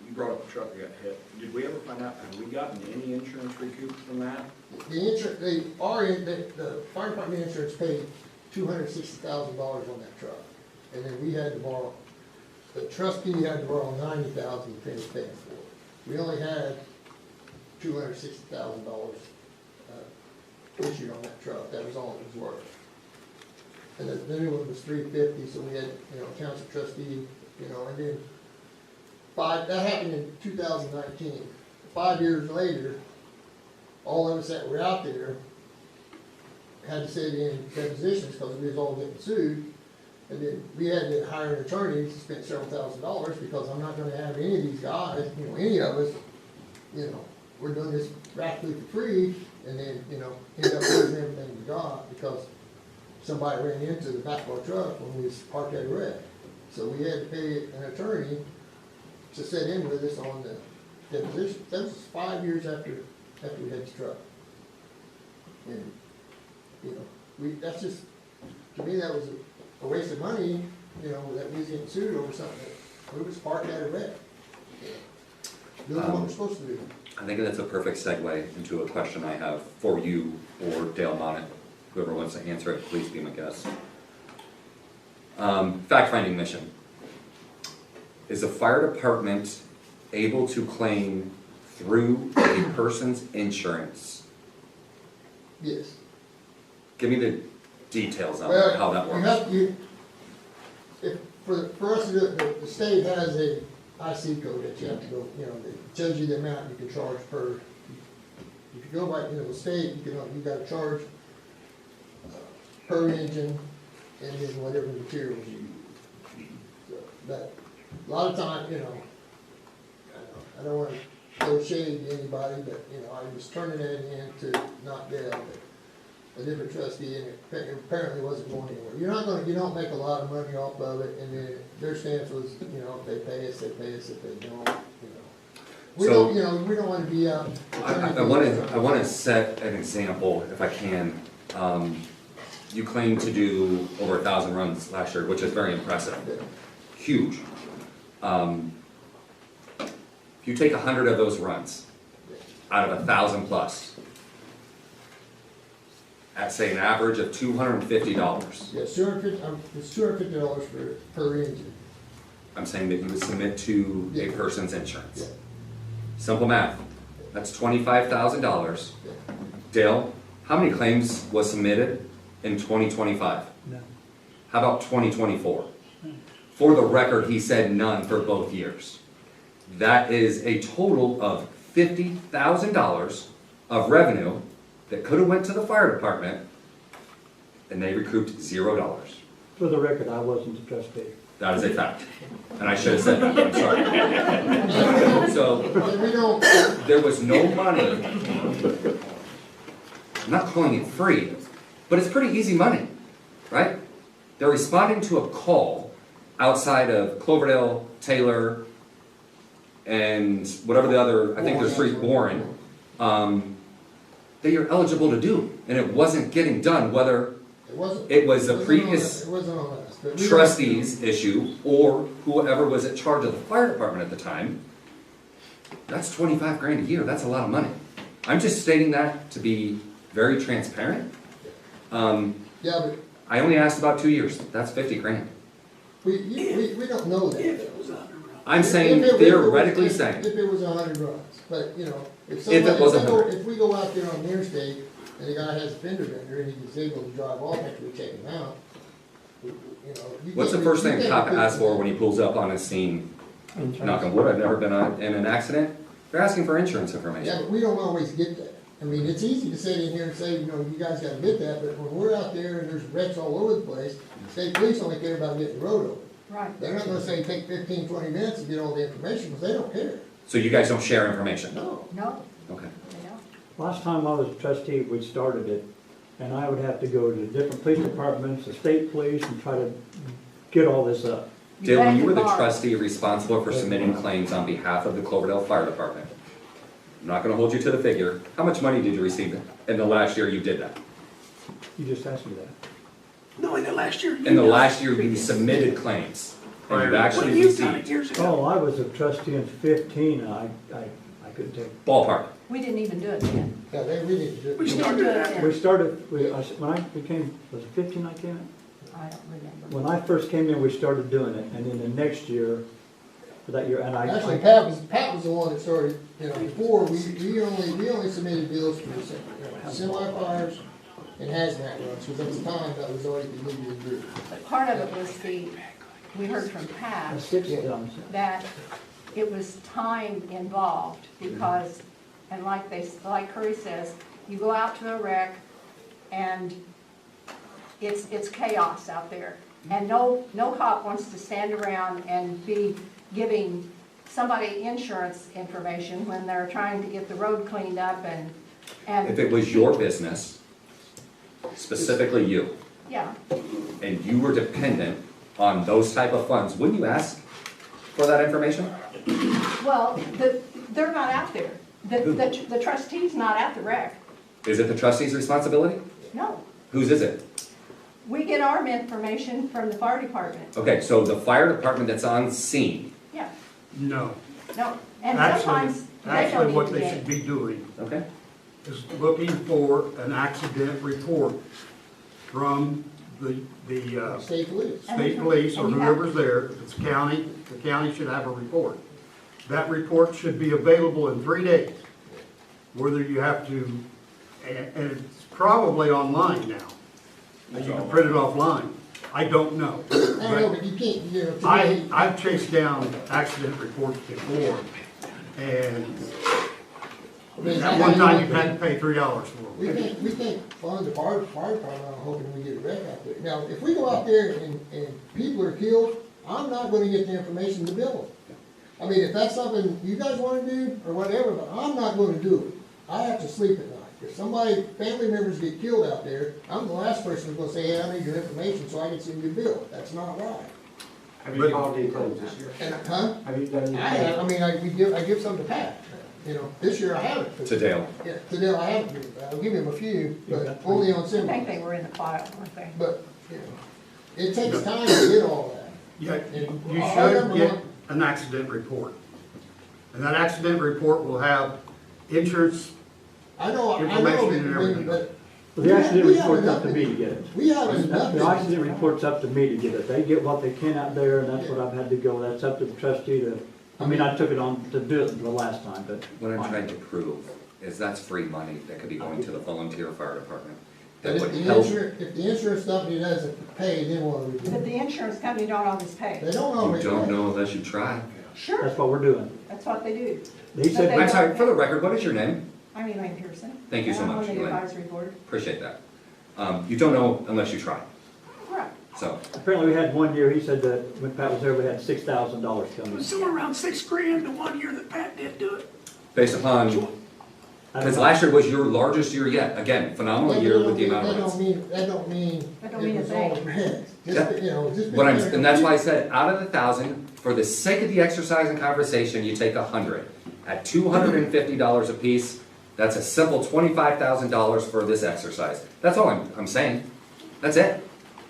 You brought up the truck that got hit. Did we ever find out, have we gotten any insurance recouped from that? The insurance, the fire department insurance paid $260,000 on that truck, and then we had to borrow, the trustee had to borrow $90,000 to finish paying for it. We only had $260,000 issued on that truck. That was all it was worth. And the new one was $350,000, so we had, township trustee, and then that happened in 2019. 5 years later, all of us that were out there had to sit in depositions because we was all getting sued. And then we had to hire an attorney to spend several $1,000s because I'm not gonna have any of these guys, any of us, we're doing this practically for free, and then, end up losing everything we got because somebody ran into the back of our truck when we was parked at a wreck. So we had to pay an attorney to sit in with us on the deposition. That was 5 years after we had the truck. And, that's just, to me, that was a waste of money, that we was getting sued over something that we was parked at a wreck. Doing what we're supposed to do. I think that's a perfect segue into a question I have for you or Dale Monette. Whoever wants to answer it, please be my guest. Fact-finding mission. Is the fire department able to claim through a person's insurance? Yes. Give me the details on Well, how that you works. have, if, for us to do it, the state has a IC code that you have to go, you know, that tells you the amount you can charge per, if you go by, the state, you gotta charge per engine and then whatever materials you use. So, but a lot of time, I don't wanna throw shade to anybody, but, I was turning that in to not Dale, but a different trustee, and it apparently wasn't going anywhere. You don't make a lot of money off of it, and then their stance was, if they pay us, they pay us, if they don't, We So- don't, we don't wanna be, I wanna set an example, if I can. You claim to do over 1,000 runs last year, which is very impressive, huge. If you take 100 of those runs, out of 1,000 plus, at say an average of $250, yeah, it's $250 per engine. I'm saying that you would submit to a person's insurance. Yeah. Simple math, that's $25,000. Yeah. Dale, how many claims was submitted in 2025? None. How about 2024? For the record, he said none for both years. That is a total of $50,000 of revenue that could have went to the fire department, and they recouped $0. For the record, I wasn't the trustee. That is a fact, and I should have said that, I'm sorry. So, We don't, there was no money. I'm not calling it free, but it's pretty easy money, right? They're responding to a call outside of Cloverdale, Taylor, and whatever the other, I think there's 3, Warren, that you're eligible to do, and it wasn't getting done, whether it was the previous it wasn't on us. But we don't- trustees issue or whoever was in charge of the fire department at the time. That's 25 grand a year, that's a lot of money. I'm just stating that to be very transparent. Yeah, but I only asked about 2 years, that's 50 grand. we don't know that. I'm saying, If it- theoretically if- saying, If it was 100 runs, but, if If it was 100. if we go out there on the interstate and the guy has a fender bender and he's able to drive off after we take him out, you what's the can't- first you thing a can't cop recoup asks for that. when he pulls up on a scene? Knock on wood, I've never been in an accident. They're asking for insurance Yeah, information. but we don't always get that. I mean, it's easy to sit in here and say, you guys gotta get that, but when we're out there and there's wrecks all over the place, state police only care about getting the road open. Right. They're not gonna say take 15, 20 minutes to get all the information, because they don't care. So you guys don't share information? No. No, Okay. they don't. Last time I was a trustee, we started it, and I would have to go to different police departments, the state police, and try to get all this up. Dale, when you were the trustee responsible for submitting claims on behalf of the Cloverdale Fire Department, I'm not gonna hold you to the figure, how much money did you receive in the last year you did that? You just asked me that. No, in the last year. In the last year you submitted claims, and you actually received, Years ago. Oh, I was a trustee in 15, and I couldn't tell you. ballpark. We didn't even do it then. Yeah, we need to do We it. started do it that. then. We started, when I became, was it 15 I came in? I don't remember. When I first came in, we started doing it, and then the next year, for that year, and Actually, I, Pat was the one that started, before, we only submitted bills for, semi-fires and hazmat runs, because at the time, that was already legally agreed. Part of it was we heard from Pat that's 6 of them. that it was time involved because, and like Curry says, you go out to a wreck and it's chaos out there. And no cop wants to stand around and be giving somebody insurance information when they're trying to get the road cleaned up and If it was your business, specifically you, yeah, and you were dependent on those type of funds, wouldn't you ask for that information? well, they're not out there. The trustee's not at the wreck. Is it the trustee's responsibility? No. Whose is it? We get our information from the fire department. Okay, so the fire department that's on scene, Yeah, No. no, and Actually, sometimes they don't what even they get should it. be doing okay? is looking for an accident report from the State police. state police or And you have- whoever's there. If it's county, the county should have a report. that report should be available in 3 days. Whether you have to, and it's probably online now. And you can print it offline. I don't know. I don't know, but you can't, you know, I, today, I've chased down accident reports before, and at one time you had to pay $3 for them. we can't fund the fire department on hoping we get a wreck out there. Now, if we go out there and people are killed, I'm not gonna get the information to bill them. I mean, if that's something you guys wanna do, or whatever, but I'm not gonna do it. I have to sleep at night. If somebody, family members get killed out there, I'm the last person who's gonna say, hey, I need your information so I can send you a bill. That's not right. Have you filed any claims this year? And, huh? Have you done any? I have, I mean, I give some to Pat, you know, this year I haven't. To Dale. Yeah, to Dale I haven't, I'll give him a few, but only on I semi. think they were in the file, weren't they? But, you know, it takes time to get all that. Yeah, And you our should number get one- an accident report. And that accident report will have insurance, I know, information and but, everything. but. The accident we report's haven't up to me to get it. We haven't enough. The accident report's up to me to get it. They get what they can out there, and that's what I've had to go. That's up to the trustee to, I mean, I took it on to do it the last time, but. What I'm trying to prove is that's free money that could be going to the volunteer fire department. But That if would the help. if the insurance company doesn't pay, then what do we do? But the insurance company don't always pay. They don't You always don't pay. know unless you try. Sure, That's what we're doing. that's what they do. He said, I'm sorry, for the record, what is your name? I'm Elaine Pearson. Thank you so and much, I'm on the Elaine. advisory board. Appreciate that. You don't know unless you try, Right. so. apparently we had one year, he said that when Pat was there, we had $6,000 coming. Somewhere around $6,000 the 1 year that Pat did do it. Based upon, I don't because know. last year was your largest year yet. Again, phenomenal year with the amount of rents. That don't mean That don't mean it a was all thing. grants. Yeah. Just, you know, just. What I'm, and that's why I said, out of the 1,000, for the sake of the exercise and conversation, you take 100. At $250 a piece, that's a simple $25,000 for this exercise. That's all I'm saying. That's it.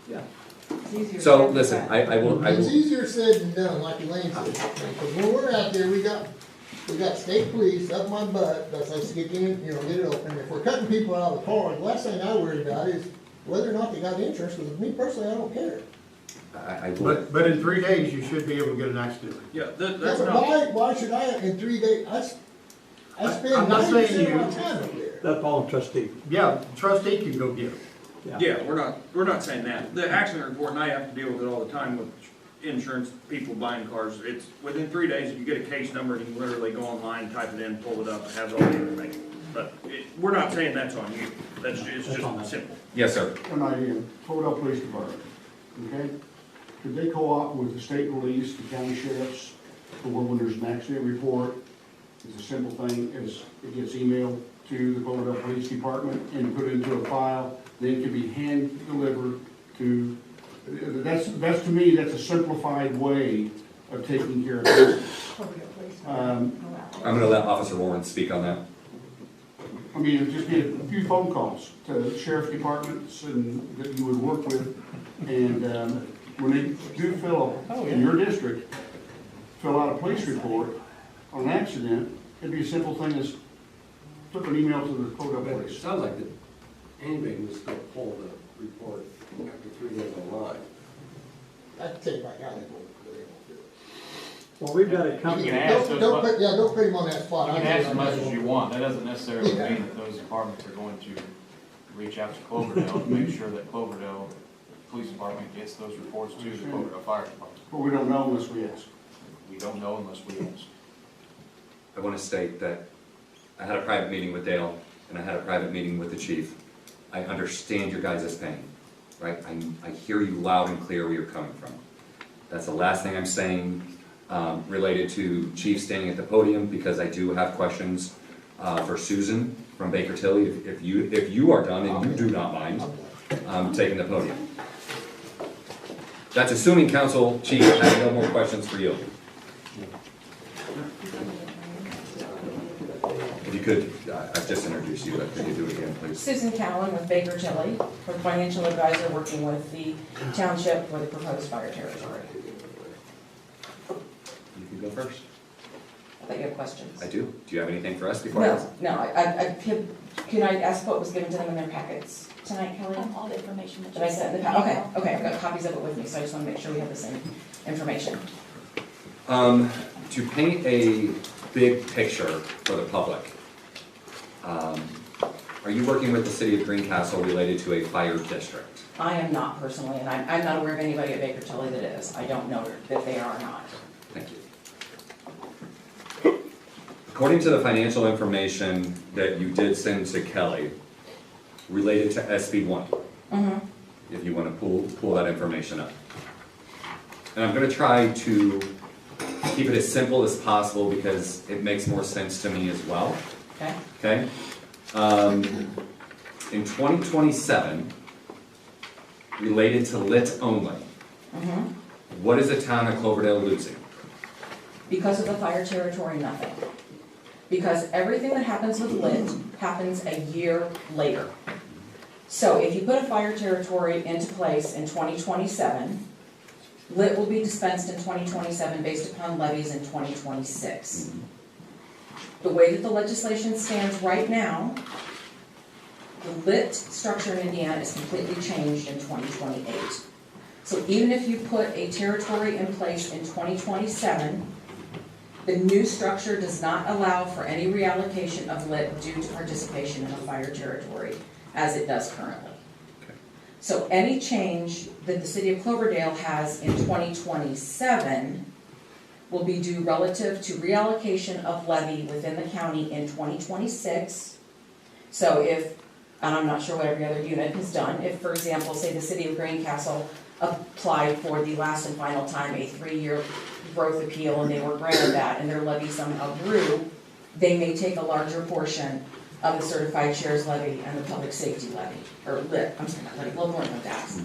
Yeah. It's easier So, said than listen, done. I will, It's easier said than done, like Elaine said. Because when we're out there, we got state police up my butt, that's us to get in, you know, get it open. If we're cutting people out of the car, the last thing I worry about is whether or not they got insurance, because me personally, I don't care. I will. but in 3 days, you should be able to get an accident report. Yeah, Yeah, that's but not, why should I, in 3 days, I spend I'm not 90% saying of my you- time up there. That's all trustee. Yeah, the trustee can go get it. yeah, we're not saying that. The accident report, and I have to deal with it all the time with insurance, people buying cars. It's within 3 days, if you get a case number, you can literally go online, type it in, pull it up, it has all the information. But we're not saying that's on you. It's just simple. Yes, sir. An idea, Philadelphia Police Department, okay? Could they co-op with the state police, the county sheriffs, for when there's an accident report? It's a simple thing, it gets emailed to the Philadelphia Police Department and put into a file, then it can be hand delivered to, that's to me, that's a simplified way of taking care of business. I'm gonna let Officer Warren speak on that. I mean, it'd just be a few phone calls to sheriff departments and that you would work with. And, when they do fill, in your district, fill out a police report on an accident, it'd be a simple thing as flip an email to the code of But it police. sounds like that anybody can just go pull the report after 3 days online. I can take back out, they won't do it. Well, we've got a You company. can ask those, Don't put him on that spot. you can ask as much as you want, that doesn't necessarily Yeah. mean that those departments are going to reach out to Cloverdale and make sure that Cloverdale Police Department gets those reports to the Cloverdale Fire Department. But we don't know unless we ask. We don't know unless we ask. I want to state that I had a private meeting with Dale, and I had a private meeting with the chief. I understand your guys' pain, right? I hear you loud and clear where you're coming from. That's the last thing I'm saying related to Chief standing at the podium, because I do have questions for Susan from Baker Tilly, if you are done and you do not mind taking the podium. That's assuming Council Chief has no more questions for you. If you could, I've just introduced you, but could you do it again, please? Susan Callan with Baker Tilly, for financial advisor working with the township for the proposed fire territory. You can go first. I thought you had questions. I do. Do you have anything for us before I ask? No, can I ask what was given to them in their packets tonight, Kelly? All the information that Did I you send sent. the, okay, I've got copies of it with me, so I just wanna make sure we have the same information. to paint a big picture for the public, are you working with the city of Greencastle related to a fire district? I am not personally, and I'm not aware of anybody at Baker Tilly that is. I don't know if they are or not. Thank you. According to the financial information that you did send to Kelly related to SB1, if you want to pull that information up. And I'm going to try to keep it as simple as possible because it makes more sense to me as well. Okay. Okay? In 2027, related to lit only, what is the town of Cloverdale losing? Because of the fire territory, nothing. Because everything that happens with lit happens a year later. So if you put a fire territory into place in 2027, lit will be dispensed in 2027 based upon levies in 2026. The way that the legislation stands right now, the lit structure in Indiana is completely changed in 2028. So even if you put a territory in place in 2027, the new structure does not allow for any reallocation of lit due to participation in a fire territory, as it does currently. So any change that the city of Cloverdale has in 2027 will be due relative to reallocation of levy within the county in 2026. So if, and I'm not sure what every other unit has done, if, for example, say the city of Greencastle applied for the last and final time a 3-year growth appeal and they were granted that and their levy somehow grew, they may take a larger portion of the certified shares levy and the public safety levy, or lit, I'm sorry, not levy, local income tax.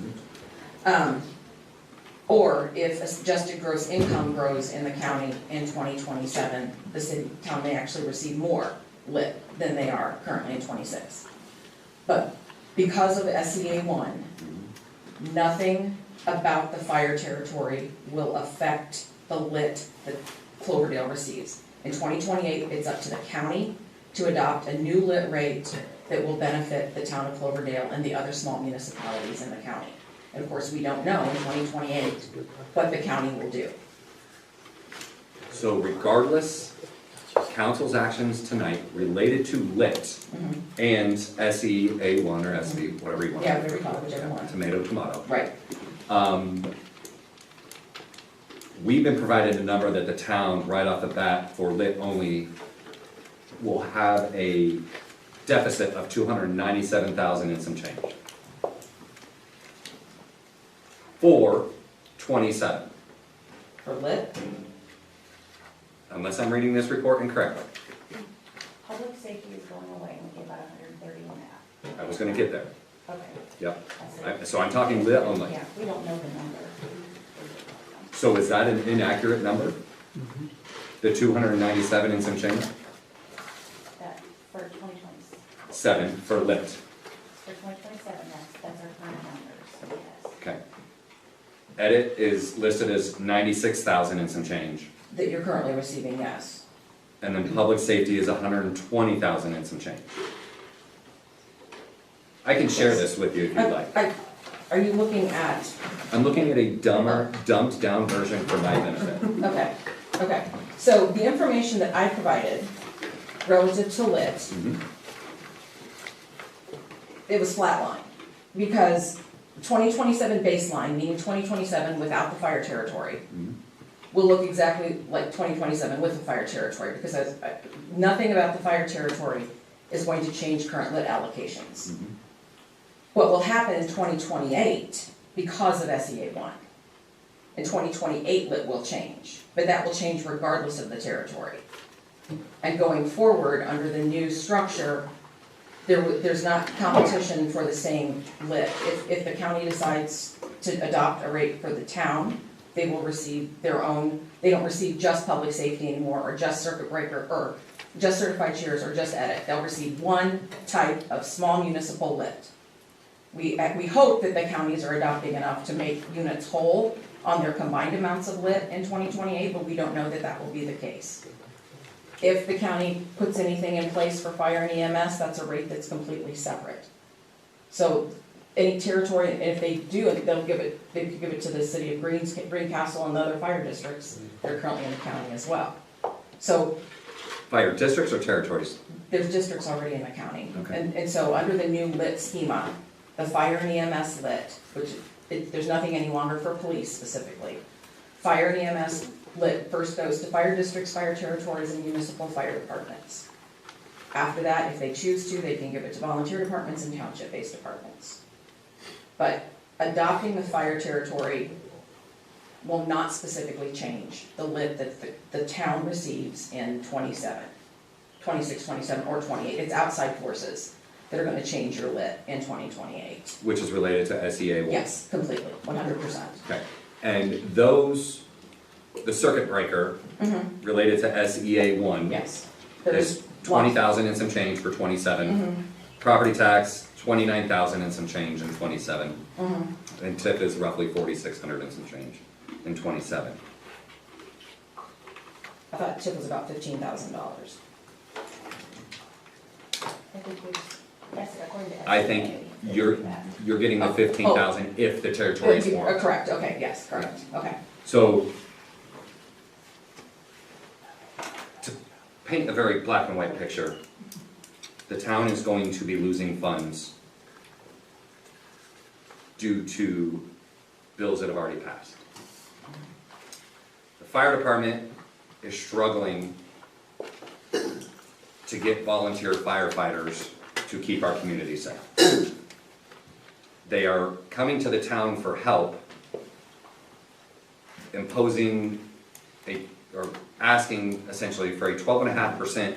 Or if adjusted gross income grows in the county in 2027, the town may actually receive more lit than they are currently in 26. But because of SCA 1, nothing about the fire territory will affect the lit that Cloverdale receives. In 2028, it's up to the county to adopt a new lit rate that will benefit the town of Cloverdale and the other small municipalities in the county. And of course, we don't know in 2028 what the county will do. So regardless, council's actions tonight related to lit and SEA1 or SB, whatever you want. Yeah, whatever you call it, whichever one. Tomato. Right. We've been provided a number that the town, right off the bat, for lit only, will have a deficit of $297,000 and some change. For 27. For lit? Unless I'm reading this report incorrectly. Public safety is going away, and we get about 130 I was gonna get there. Okay. Yep. That's it. So I'm talking lit only. Yeah, we don't know the number. So is that an inaccurate number? The 297 and some change? That, for 2027, 7 for lit. for 2027, that's our current numbers, yes. Okay. Edit is listed as 96,000 and some change. That you're currently receiving, yes. And then public safety is 120,000 and some change. I can share this with you if you'd like. Are you looking at? I'm looking at a dumbed down version for my benefit. Okay. So the information that I provided relative to lit, it was flatline. Because 2027 baseline, meaning 2027 without the fire territory, will look exactly like 2027 with the fire territory, because nothing about the fire territory is going to change current lit allocations. What will happen in 2028, because of SEA 1, in 2028 lit will change, but that will change regardless of the territory. And going forward, under the new structure, there's not competition for the same lit. If the county decides to adopt a rate for the town, they will receive their own, they don't receive just public safety anymore, or just circuit breaker, or just certified shares, or just edit. They'll receive one type of small municipal lit. We hope that the counties are adopting enough to make units whole on their combined amounts of lit in 2028, but we don't know that that will be the case. If the county puts anything in place for fire and EMS, that's a rate that's completely separate. So any territory, and if they do, they could give it to the city of Greencastle and the other fire districts that are currently in the county as well. So Fire districts or territories? there's districts already in the county. Okay. And so under the new lit schema, the fire and EMS lit, which there's nothing any longer for police specifically. Fire and EMS lit first goes to fire districts, fire territories, and municipal fire departments. After that, if they choose to, they can give it to volunteer departments and township-based departments. But adopting the fire territory will not specifically change the lit that the town receives in 26, 27, or 28. It's outside forces that are gonna change your lit in 2028. Which is related to SEA 1? Yes, completely, 100%. Okay, and those, the circuit breaker related to SEA 1 Yes. is 20,000 and some change for 27. Property tax, 29,000 and some change in 27. And tip is roughly 4,600 and some change in 27. I thought tip was about $15,000. I think you're getting the 15,000 if the territory is formed. Correct, okay, yes, correct, okay. So, to paint a very black and white picture, the town is going to be losing funds due to bills that have already passed. The fire department is struggling to get volunteer firefighters to keep our community safe. They are coming to the town for help, imposing or asking essentially for a 12.5%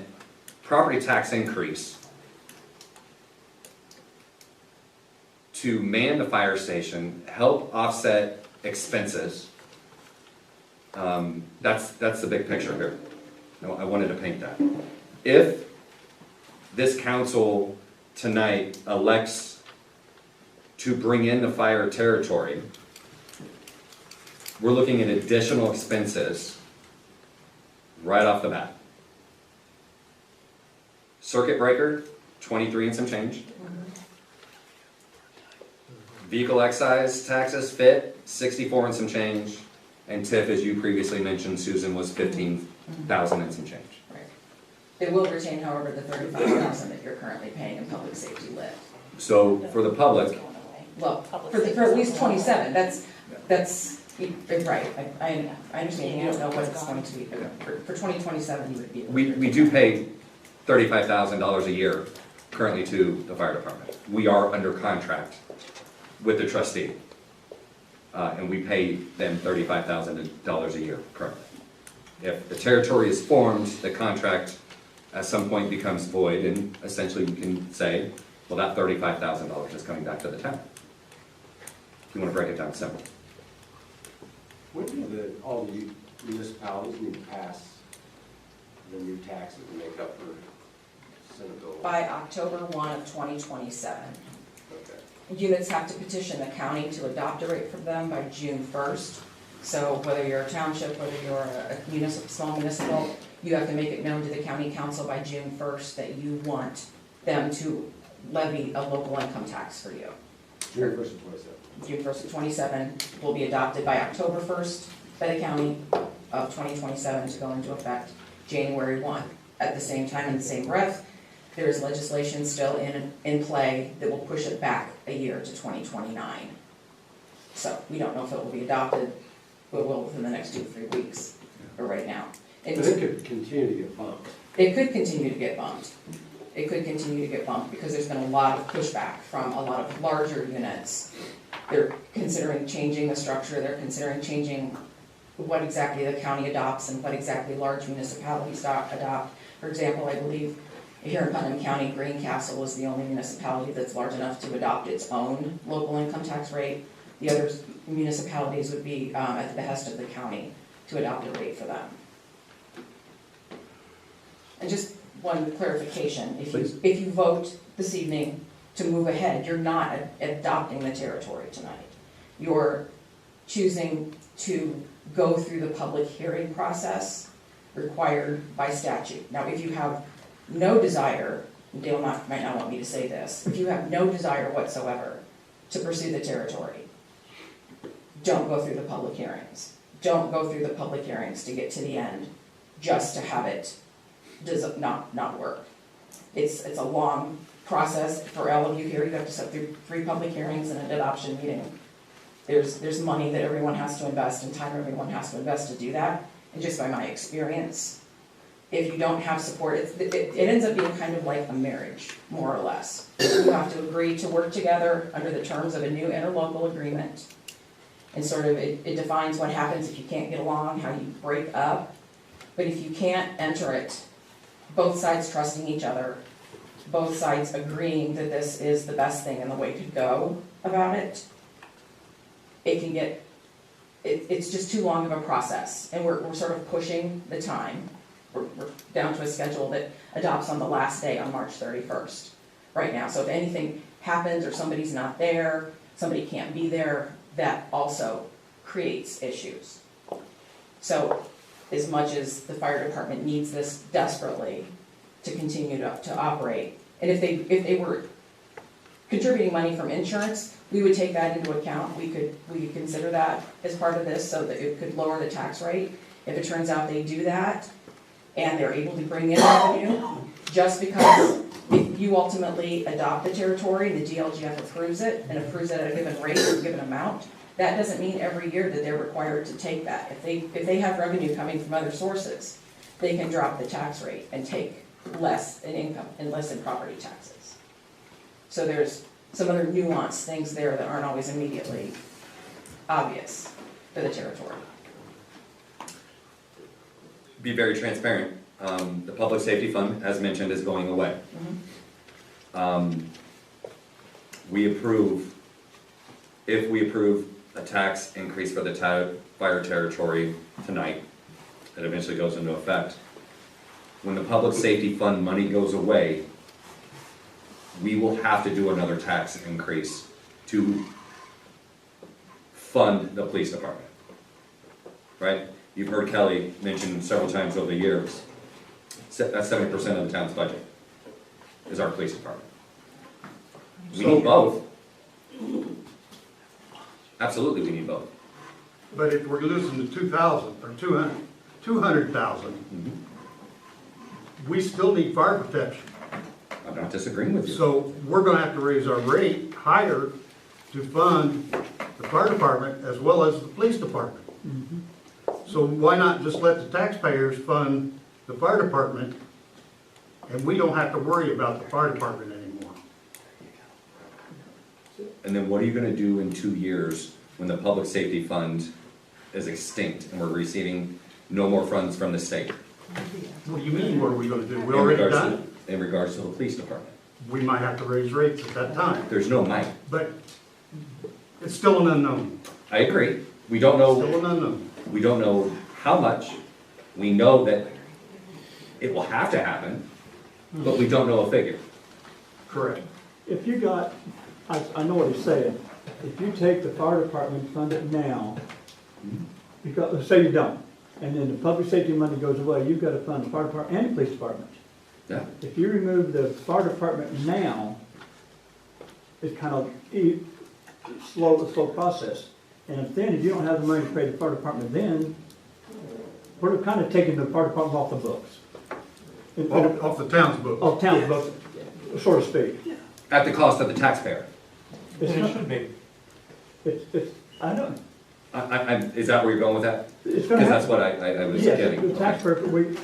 property tax increase to man the fire station, help offset expenses. That's the big picture here. No, I wanted to paint that. If this council tonight elects to bring in the fire territory, we're looking at additional expenses right off the bat. Circuit breaker, 23 and some change. Vehicle excise taxes, FIT, 64 and some change. And TIF, as you previously mentioned, Susan, was 15,000 and some change. Right. They will retain, however, the $35,000 that you're currently paying in public safety lit. So for the public, Well, for at least 27, that's, right, I understand, you don't know what it's going to be, but for 2027, you would be. we do pay $35,000 a year currently to the fire department. We are under contract with the trustee. And we pay them $35,000 a year currently. If the territory is formed, the contract at some point becomes void, and essentially you can say, well, that $35,000 is coming back to the town. If you want to break it down simple. When do all the municipalities need to pass the new taxes to make up for Senate bill? By October 1 of 2027. Okay. Units have to petition the county to adopt a rate for them by June 1st. So whether you're a township, whether you're a small municipal, you have to make it known to the county council by June 1st that you want them to levy a local income tax for you. June 1st of 27. June 1st of 27 will be adopted by October 1st by the county of 2027 to go into effect January 1. At the same time, in the same breath, there is legislation still in play that will push it back a year to 2029. So we don't know if it will be adopted, but will within the next 2 to 3 weeks, or right now. But it could continue to get bumped. It could continue to get bumped. It could continue to get bumped because there's been a lot of pushback from a lot of larger units. They're considering changing the structure, they're considering changing what exactly the county adopts and what exactly large municipalities adopt. For example, I believe here in Putnam County, Greencastle is the only municipality that's large enough to adopt its own local income tax rate. The other municipalities would be at the behest of the county to adopt a rate for them. And just one clarification, if you vote this evening to move ahead, you're not adopting the territory tonight. You're choosing to go through the public hearing process required by statute. Now, if you have no desire, Dale might not want me to say this, if you have no desire whatsoever to pursue the territory. Don't go through the public hearings. Don't go through the public hearings to get to the end, just to have it not work. It's a long process for all of you here. You have to sit through 3 public hearings and an adoption meeting. There's money that everyone has to invest and time everyone has to invest to do that. And just by my experience, if you don't have support, it ends up being kind of like a marriage, more or less. You have to agree to work together under the terms of a new interlocal agreement. And sort of it defines what happens if you can't get along, how you break up. But if you can't enter it, both sides trusting each other, both sides agreeing that this is the best thing and the way to go about it, it can get, it's just too long of a process. And we're sort of pushing the time. We're down to a schedule that adopts on the last day on March 31st right now. So if anything happens or somebody's not there, somebody can't be there, that also creates issues. So as much as the fire department needs this desperately to continue to operate, and if they were contributing money from insurance, we would take that into account. We could consider that as part of this so that it could lower the tax rate. If it turns out they do that and they're able to bring in revenue, just because if you ultimately adopt the territory, the DLGF approves it and approves it at a given rate or a given amount, that doesn't mean every year that they're required to take that. If they have revenue coming from other sources, they can drop the tax rate and take less in income and less in property taxes. So there's some other nuanced things there that aren't always immediately obvious for the territory. Be very transparent. The public safety fund, as mentioned, is going away. If we approve a tax increase for the fire territory tonight, that eventually goes into effect, when the public safety fund money goes away, we will have to do another tax increase to fund the police department, right? You've heard Kelly mention several times over the years, that's 70% of the town's budget is our police department. We need both. Absolutely, we need both. But if we're losing the 2,000 or 200,000, we still need fire protection. I'm not disagreeing with you. So we're gonna have to raise our rate higher to fund the fire department as well as the police department. So why not just let the taxpayers fund the fire department and we don't have to worry about the fire department anymore? And then what are you gonna do in 2 years when the public safety fund is extinct and we're receiving no more funds from the state? What do you mean, what are we gonna do? We already done it? In regards to the police department. We might have to raise rates at that time, There's no might. but it's still an unknown. I agree. We don't know. Still an unknown. We don't know how much. We know that it will have to happen, but we don't know a figure. Correct. If you got, I know what he's saying, if you take the fire department and fund it now, because, let's say you don't, and then the public safety money goes away, you've got to fund the fire department and the police department. Yeah. If you remove the fire department now, it's kind of a slow process. And then if you don't have the money to pay the fire department then, we're kind of taking the fire department off the books. Off the town's book. Off town's books, so to speak. At the cost of the taxpayer. It should be. It's, I know. Is that where you're going with that? It's Because gonna that's what I was yes, getting. the taxpayer, we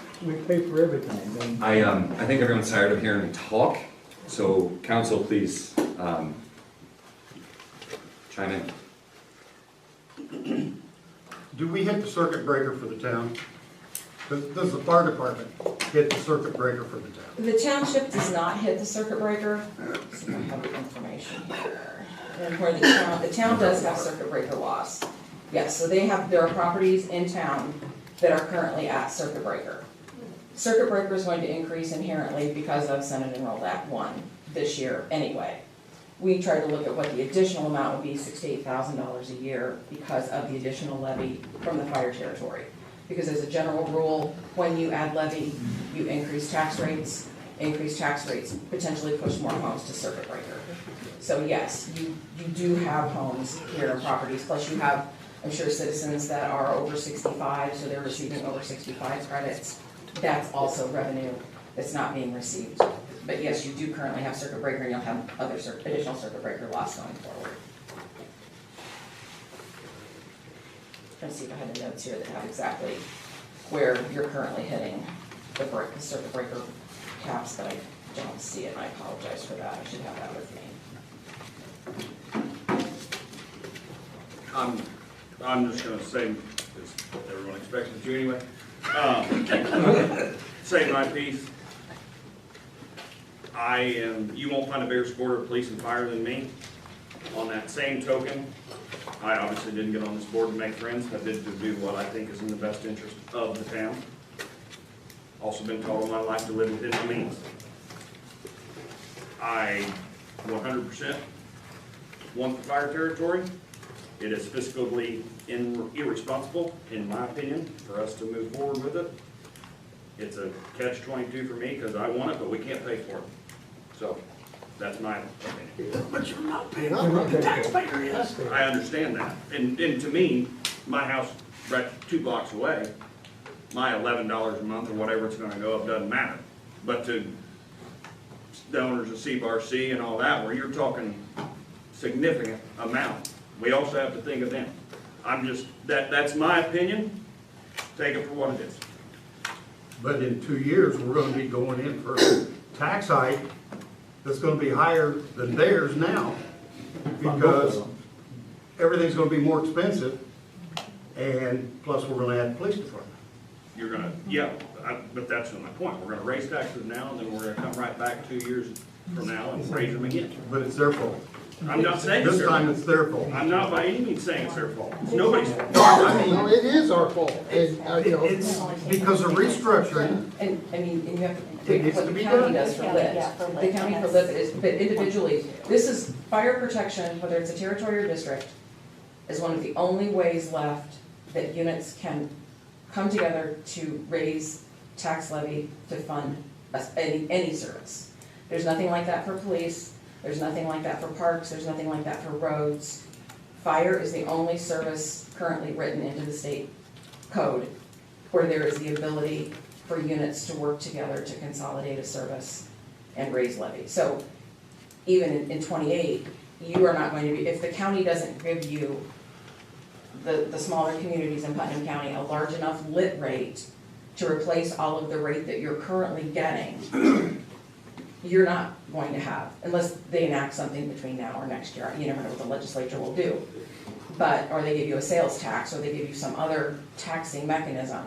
pay for everything. And I think everyone's tired of hearing me talk, so council, please, chime in. Do we hit the circuit breaker for the town? Does the fire department hit the circuit breaker for the town? The township does not hit the circuit breaker. Let's see if I have the information here. And where the town does have circuit breaker laws. Yes, so there are properties in town that are currently at circuit breaker. Circuit breaker is going to increase inherently because of Senate Enrolled Act 1 this year anyway. We tried to look at what the additional amount would be, $6,000 to $8,000 a year because of the additional levy from the fire territory. Because as a general rule, when you add levy, you increase tax rates. increase tax rates, potentially push more homes to circuit breaker. So yes, you do have homes here and properties, plus you have, I'm sure, citizens that are over 65, so they're receiving over 65 credits. That's also revenue that's not being received. But yes, you do currently have circuit breaker, and you'll have other additional circuit breaker loss going forward. Trying to see if I had the notes here that have exactly where you're currently hitting the circuit breaker caps, but I don't see it, and I apologize for that. I should have that with me. I'm just gonna say, because everyone expects it to anyway, say my piece. You won't find a bigger supporter of police and fire than me. On that same token, I obviously didn't get on this board to make friends. I did to do what I think is in the best interest of the town. Also been taught all my life to live within my means. I 100% want the fire territory. It is fiscally irresponsible, in my opinion, for us to move forward with it. It's a catch-22 for me, because I want it, but we can't pay for it. So, that's my opinion. But you're not paying up, the taxpayer is. I understand that. And to me, my house right 2 blocks away, my $11 a month or whatever it's gonna go up doesn't matter. But to the owners of CBRC and all that, where you're talking significant amount, we also have to think of them. That's my opinion. Take it for what it is. But in 2 years, we're gonna be going in for a tax hike that's gonna be higher than theirs now, because everything's gonna be more expensive, and plus we're gonna add the police department. You're gonna, yeah, but that's my point. We're gonna raise taxes now, and then we're gonna come right back 2 years from now and raise them again. But it's their fault. I'm not saying it's This their time fault. it's their fault. I'm not by any means saying it's their fault. It's nobody's fault. No, it is our fault, and, you know. It's because of restructuring. And, I mean, and you have to It take needs what to the be county done. does for Yeah, lit. for The lit, county for yes. lit is, but individually, this is fire protection, whether it's a territory or district, is one of the only ways left that units can come together to raise tax levy to fund any service. There's nothing like that for police, there's nothing like that for parks, there's nothing like that for roads. Fire is the only service currently written into the state code where there is the ability for units to work together to consolidate a service and raise levy. So even in 28, you are not going to be, if the county doesn't give you, the smaller communities in Putnam County, a large enough lit rate to replace all of the rate that you're currently getting, you're not going to have, unless they enact something between now or next year. You never know what the legislature will do. But, or they give you a sales tax, or they give you some other taxing mechanism,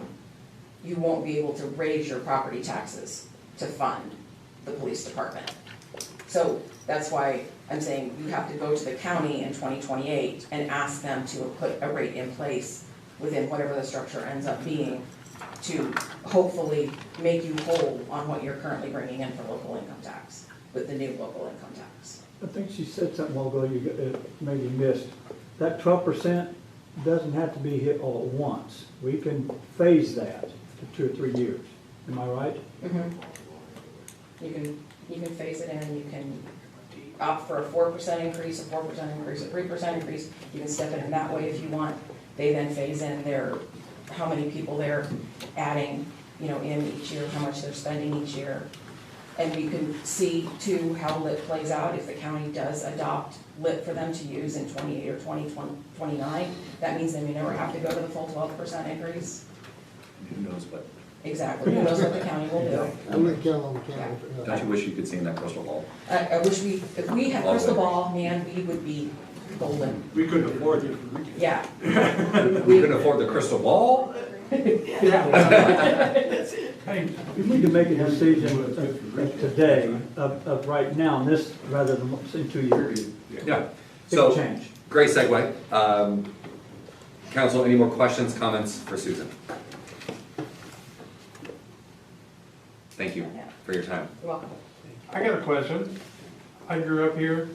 you won't be able to raise your property taxes to fund the police department. So that's why I'm saying you have to go to the county in 2028 and ask them to put a rate in place within whatever the structure ends up being to hopefully make you whole on what you're currently bringing in for local income tax with the new local income tax. I think she said something a while ago you maybe missed. That 12% doesn't have to be hit all at once. We can phase that to 2 or 3 years. Am I right? Mm-hmm. You can phase it in, you can opt for a 4% increase, a 4% increase, a 3% increase. You can step it in that way if you want. They then phase in how many people they're adding, in each year, how much they're spending each year. And we can see too how lit plays out. If the county does adopt lit for them to use in 28 or 2029, that means they may never have to go to the full 12% increase. Who knows what? Exactly, who knows what the county will do. I'm gonna count on the county. Don't you wish you could see in that crystal ball? I wish if we had crystal ball, man, we would be golden. We couldn't afford it. Yeah. We couldn't afford the crystal ball? Hey, we need to make a decision of today, of right now, and this, rather than in 2 years. Yeah. It So, can change. great segue. Council, any more questions, comments for Susan? Thank you for your time. You're welcome. I got a question. I grew up here.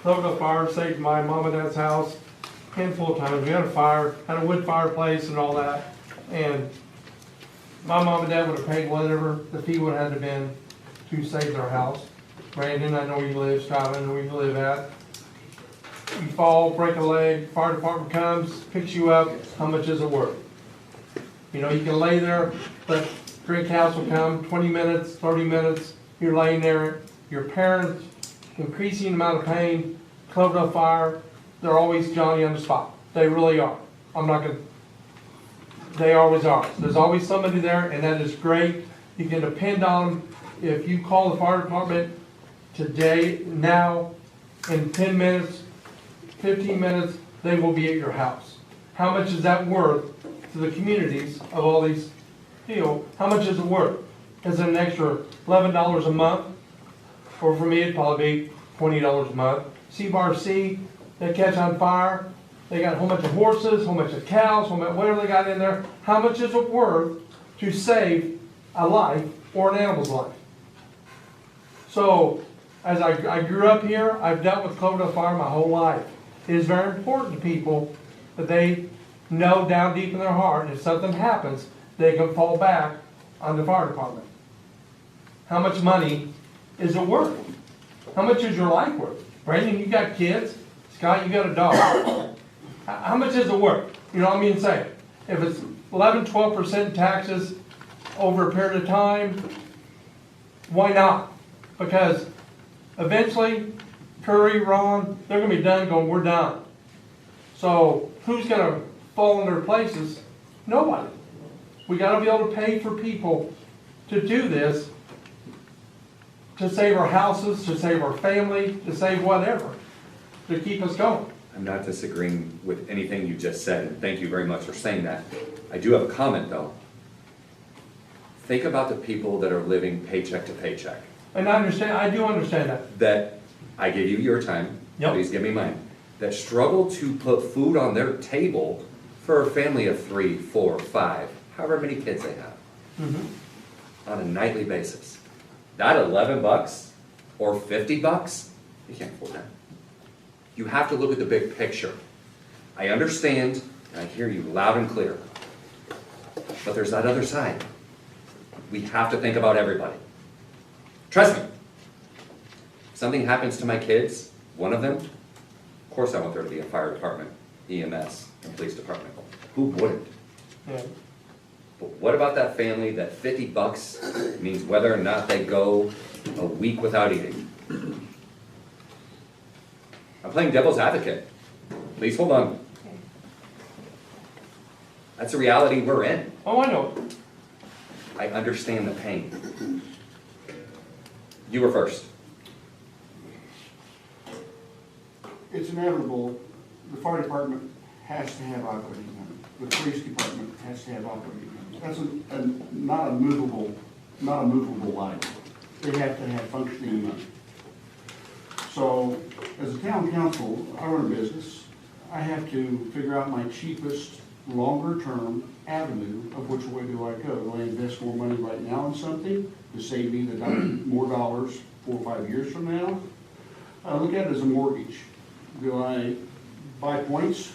Plugged a fire, saved my mom and dad's house handful of times. We had a fire, had a wood fireplace and all that. And my mom and dad would have paid whatever the fee would have had to been. to save their house. Brandon, I know where you live, Scott, I know where you live at. You fall, break a leg, fire department comes, picks you up, how much is it worth? You know, you can lay there, let Green Council come, 20 minutes, 30 minutes, you're laying there, your parents, increasing amount of pain, Cloverdale Fire, they're always Johnny on the spot. They really are. I'm not gonna, they always are. There's always somebody there, and that is great. You can depend on them. If you call the fire department today, now, in 10 minutes, 15 minutes, they will be at your house. How much is that worth to the communities of all these people? How much is it worth? Is it an extra $11 a month? Or for me, it'd probably be $20 a month. C-Bar C, they catch on fire. They got a whole bunch of horses, a whole bunch of cows, whatever they got in there. How much is it worth to save a life or an animal's life? So, as I grew up here, I've dealt with Cloverdale Fire my whole life. It is very important to people that they know down deep in their heart, if something happens, they can fall back on the fire department. How much money is it worth? How much is your life worth? Brandon, you got kids. Scott, you got a dog. How much is it worth? You know what I mean? Say, if it's 11, 12% taxes over a period of time, why not? Because eventually, Curry, Ron, they're going to be done going, we're done. So who's going to fall in their places? Nobody. We got to be able to pay for people to do this, to save our houses, to save our family, to save whatever, to keep us going. I'm not disagreeing with anything you just said, and thank you very much for saying that. I do have a comment, though. Think about the people that are living paycheck to paycheck. And I do understand that. That, I give you your time, Yep. Please give me mine, that struggle to put food on their table for a family of 3, 4, 5, however many kids they have, on a nightly basis. That $11 or $50, you can't afford that. You have to look at the big picture. I understand, and I hear you loud and clear, but there's that other side. We have to think about everybody. Trust me, if something happens to my kids, one of them, of course I want there to be a fire department, EMS, and police department. Who wouldn't? Yeah. But what about that family that $50 means whether or not they go a week without eating? I'm playing devil's advocate. Please hold on. That's the reality we're in. Oh, I know. I understand the pain. You were first. It's inevitable, the fire department has to have operating money. The police department has to have operating money. That's not a movable line. They have to have functioning money. So, as a town council, I run a business. I have to figure out my cheapest, longer-term avenue of which way do I go. Do I invest more money right now in something to save me more dollars 4 or 5 years from now? I look at it as a mortgage. Do I buy points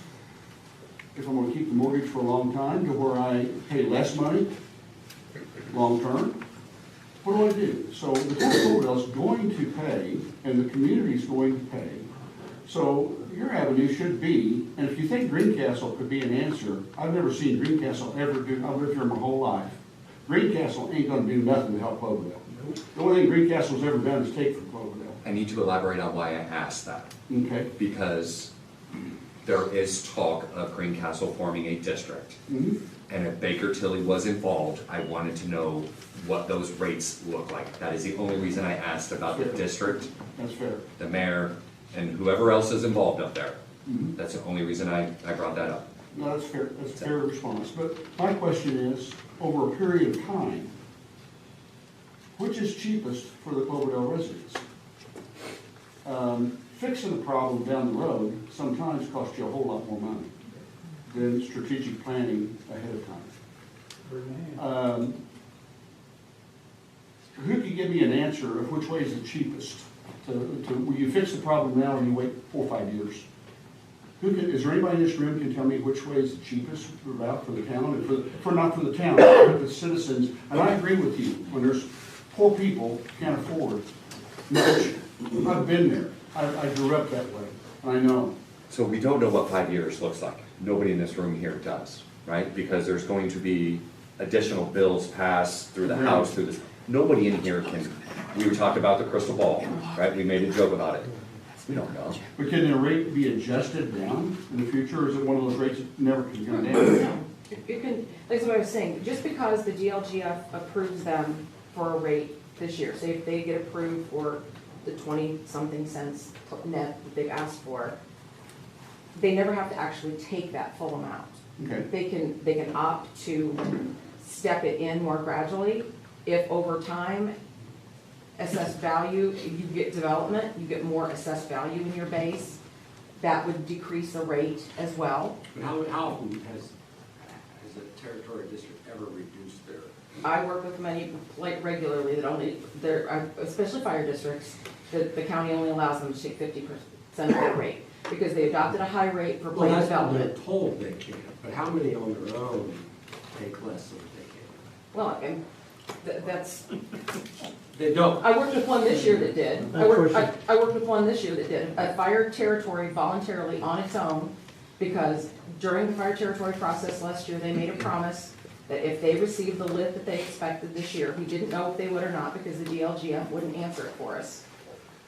if I'm going to keep the mortgage for a long time to where I pay less money long-term? What do I do? So the town of Cloverdale is going to pay, and the community is going to pay. So your avenue should be, and if you think Greencastle could be an answer, I've never seen Greencastle ever do, I've lived here my whole life. Greencastle ain't gonna do nothing to help Cloverdale. The only thing Greencastle's ever done is take from Cloverdale. I need to elaborate on why I asked that. Okay. Because there is talk of Greencastle forming a district. And if Baker Tilly was involved, I wanted to know what those rates look like. That is the only reason I asked about the district. That's fair. The mayor, and whoever else is involved up there. That's the only reason I brought that up. No, that's fair. That's a fair response. But my question is, over a period of time, which is cheapest for the Cloverdale residents? Fixing a problem down the road sometimes costs you a whole lot more money than strategic planning ahead of time. Who can give me an answer of which way is the cheapest? Will you fix the problem now or you wait 4 or 5 years? Is there anybody in this room can tell me which way is the cheapest route for the town, and not for the town, but the citizens? And I agree with you, when there's poor people can't afford much. I've been there. I grew up that way. I know. So we don't know what 5 years looks like. Nobody in this room here does, right? Because there's going to be additional bills passed through the House, through this. Nobody in here can, we talked about the crystal ball, right? We made a joke about it. We don't know. But can the rate be adjusted down in the future, or is it one of those rates that never can go down? You can, that's what I was saying, just because the DLGF approves them for a rate this year, say if they get approved for the 20-something cents net that they've asked for, they never have to actually take that full amount. Okay. They can opt to step it in more gradually. If over time, assessed value, you get development, you get more assessed value in your base, that would decrease the rate as well. But how often has the territory district ever reduced their? I work with many, like regularly, that only, especially fire districts, the county only allows them to take 50% of their rate, because they adopted a high rate for planned development. They're told they can't, but how many on their own take less than they can? Well, that's, They don't. I worked with one this year that did. I worked with one this year that did. A fire territory voluntarily on its own, because during the fire territory process last year, they made a promise that if they received the lit that they expected this year, we didn't know if they would or not because the DLGF wouldn't answer it for us.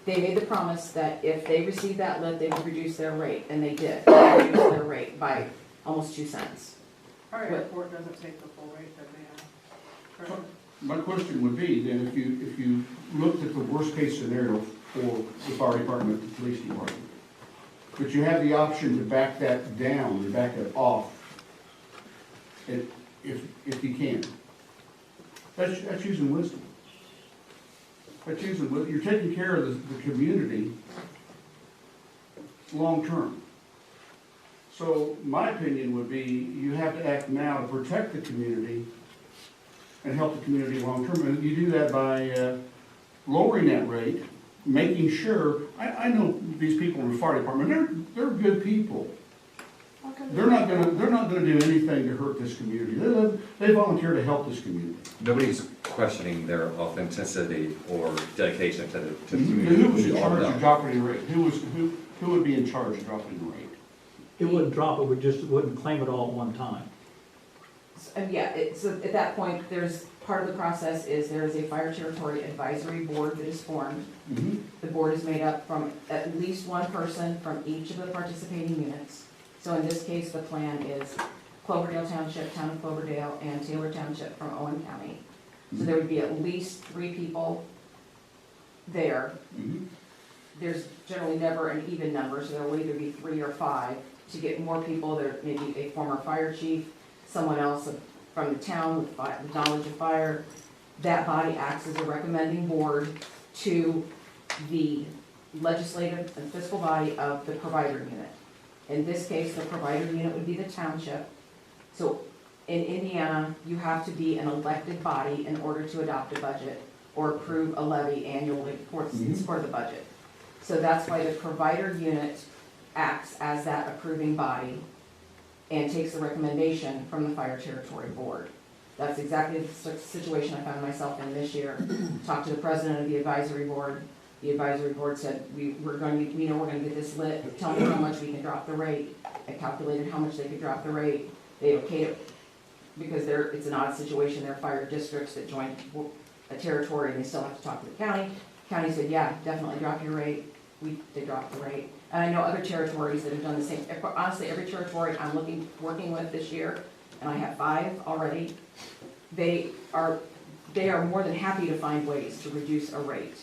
They made the promise that if they received that lit, they would reduce their rate, and they did. They reduced their rate by almost 2 cents. Our airport doesn't take the full rate that they have. My question would be, then, if you looked at the worst-case scenario for the fire department, the police department, but you have the option to back that down, or back it off, if you can. That's using wisdom. That's using wisdom. You're taking care of the community long-term. So my opinion would be, you have to act now to protect the community and help the community long-term. And you do that by lowering that rate, making sure, I know these people in the fire department, they're good people. They're not gonna do anything to hurt this community. They volunteer to help this community. Nobody's questioning their authenticity or dedication to the community. Who was in charge of dropping the rate? Who would be in charge of dropping the rate? It wouldn't drop it, we just wouldn't claim it all at one time. And yeah, so at that point, there's, part of the process is there is a fire territory advisory board that is formed. The board is made up from at least one person from each of the participating units. So in this case, the plan is Cloverdale Township, Town of Cloverdale, and Taylor Township from Owen County. So there would be at least 3 people there. There's generally never an even number, so there will either be 3 or 5. To get more people, there may be a former fire chief, someone else from the town with knowledge of fire. That body acts as a recommending board to the legislative and fiscal body of the provider unit. In this case, the provider unit would be the township. So in Indiana, you have to be an elected body in order to adopt a budget or approve a levy annually for the budget. So that's why the provider unit acts as that approving body and takes the recommendation from the fire territory board. That's exactly the situation I found myself in this year. Talked to the president of the advisory board. The advisory board said, we know we're going to get this lit. Tell me how much we can drop the rate. I calculated how much they could drop the rate. They okayed it because it's an odd situation. There are fire districts that join a territory and they still have to talk to the county. County said, yeah, definitely drop your rate. They dropped the rate. And I know other territories that have done the same. Honestly, every territory I'm working with this year, and I have 5 already, they are more than happy to find ways to reduce a rate.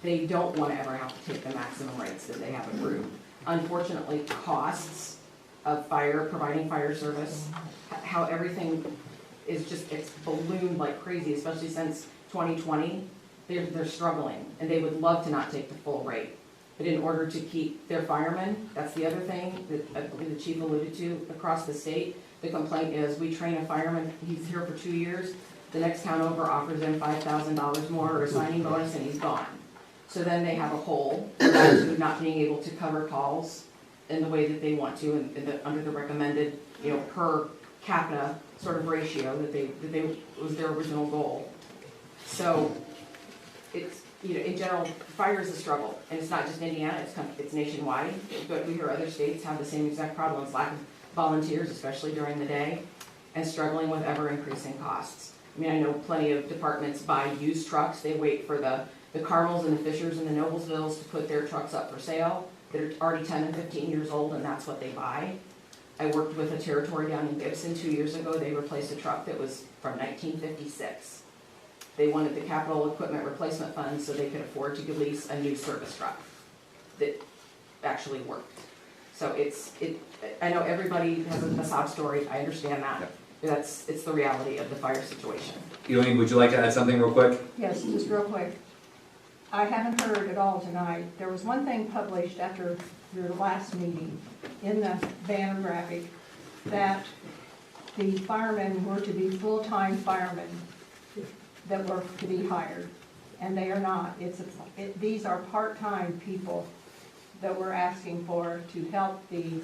They don't want to ever have to take the maximum rates that they have approved. Unfortunately, costs of providing fire service, how everything is it's ballooned like crazy, especially since 2020. They're struggling, and they would love to not take the full rate. But in order to keep their firemen, that's the other thing that I believe the chief alluded to, across the state, the complaint is we train a fireman, he's here for 2 years, the next town over offers him $5,000 more or a signing bonus and he's gone. So then they have a hole to not being able to cover calls in the way that they want to under the recommended, per capita sort of ratio that was their original goal. So it's, you know, in general, fire is a struggle, and it's not just Indiana, it's nationwide, but we hear other states have the same exact problems, lack of volunteers, especially during the day, and struggling with ever-increasing costs. I mean, I know plenty of departments buy used trucks, they wait for the Carmels and the Fishers and the Noblesvilles to put their trucks up for sale, that are already 10 and 15 years old, and that's what they buy. I worked with a territory down in Gibson 2 years ago, they replaced a truck that was from 1956. They wanted the capital equipment replacement fund so they could afford to lease a new service truck that actually worked. So I know everybody has a sob story, I understand that. It's the reality of the fire situation. Elaine, would you like to add something real quick? Yes, just real quick. I haven't heard at all tonight. There was one thing published after your last meeting in the banner graphic that the firemen were to be full-time firemen that were to be hired, and they are not. These are part-time people that we're asking for to help the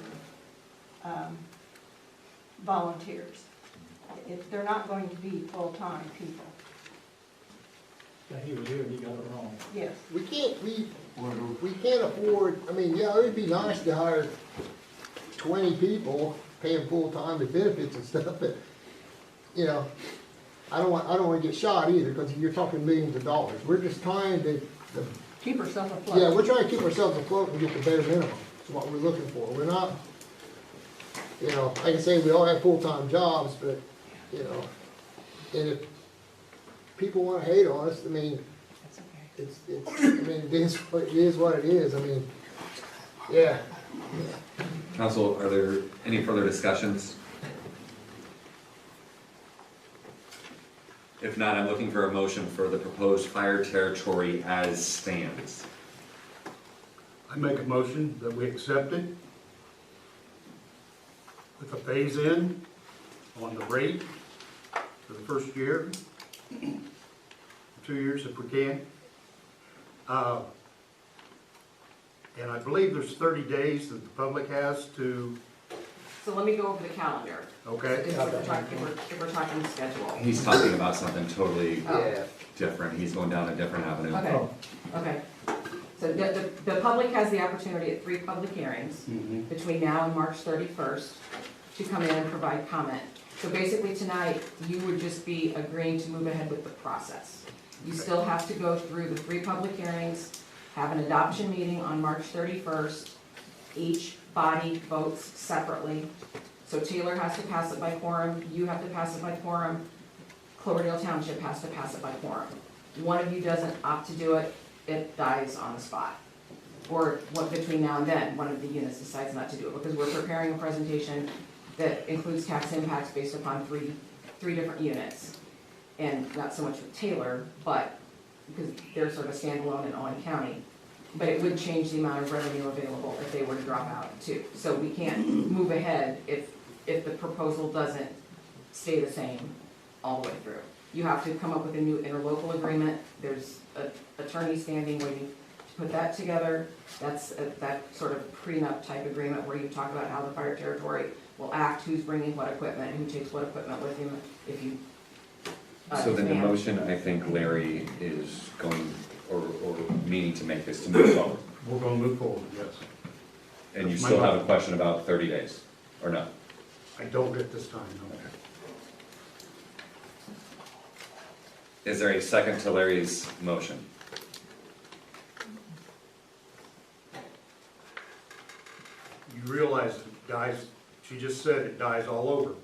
volunteers. They're not going to be full-time people. Yeah, he was here and he got it wrong. Yes. We can't afford, I mean, yeah, it would be nice to hire 20 people, pay them full-time with benefits and stuff, but, you know, I don't want to get shot either, because you're talking millions of dollars. We're just trying to keep ourselves afloat. Yeah, we're trying to keep ourselves afloat and get the bare minimum. That's what we're looking for. We're not, you know, like I say, we all have full-time jobs, but, you know, and if people want to hate on us, I mean, it is what it is. I mean, yeah. Council, are there any further discussions? If not, I'm looking for a motion for the proposed fire territory as stands. I make a motion that we accept it with a phase-in on the rate for the first year, 2 years if we can. And I believe there's 30 days that the public has to. So let me go over the calendar. Okay. If we're talking schedule. He's talking about something totally Oh. different. He's going down a different avenue. Okay, okay. So the public has the opportunity at 3 public hearings between now and March 31st to come in and provide comment. So basically tonight, you would just be agreeing to move ahead with the process. You still have to go through the 3 public hearings, have an adoption meeting on March 31st. Each body votes separately. So Taylor has to pass it by quorum, you have to pass it by quorum, Cloverdale Township has to pass it by quorum. One of you doesn't opt to do it, it dies on the spot. Or what, between now and then, one of the units decides not to do it, because we're preparing a presentation that includes tax impacts based upon three different units. And not so much with Taylor, but, because they're sort of standalone in Owen County. But it would change the amount of revenue available if they were to drop out too. So we can't move ahead if the proposal doesn't stay the same all the way through. You have to come up with a new interlocal agreement. There's an attorney standing waiting to put that together. That's that sort of prenup type agreement where you talk about how the fire territory will act, who's bringing what equipment, who takes what equipment with him if you So then the demand. motion, I think Larry is going, or meaning to make this to move forward. We're going to move forward, yes. And you That's my still have a motion. question about 30 days, or no? I don't at this time, no. Is there a second to Larry's motion? You realize, guys, she just said it dies all over.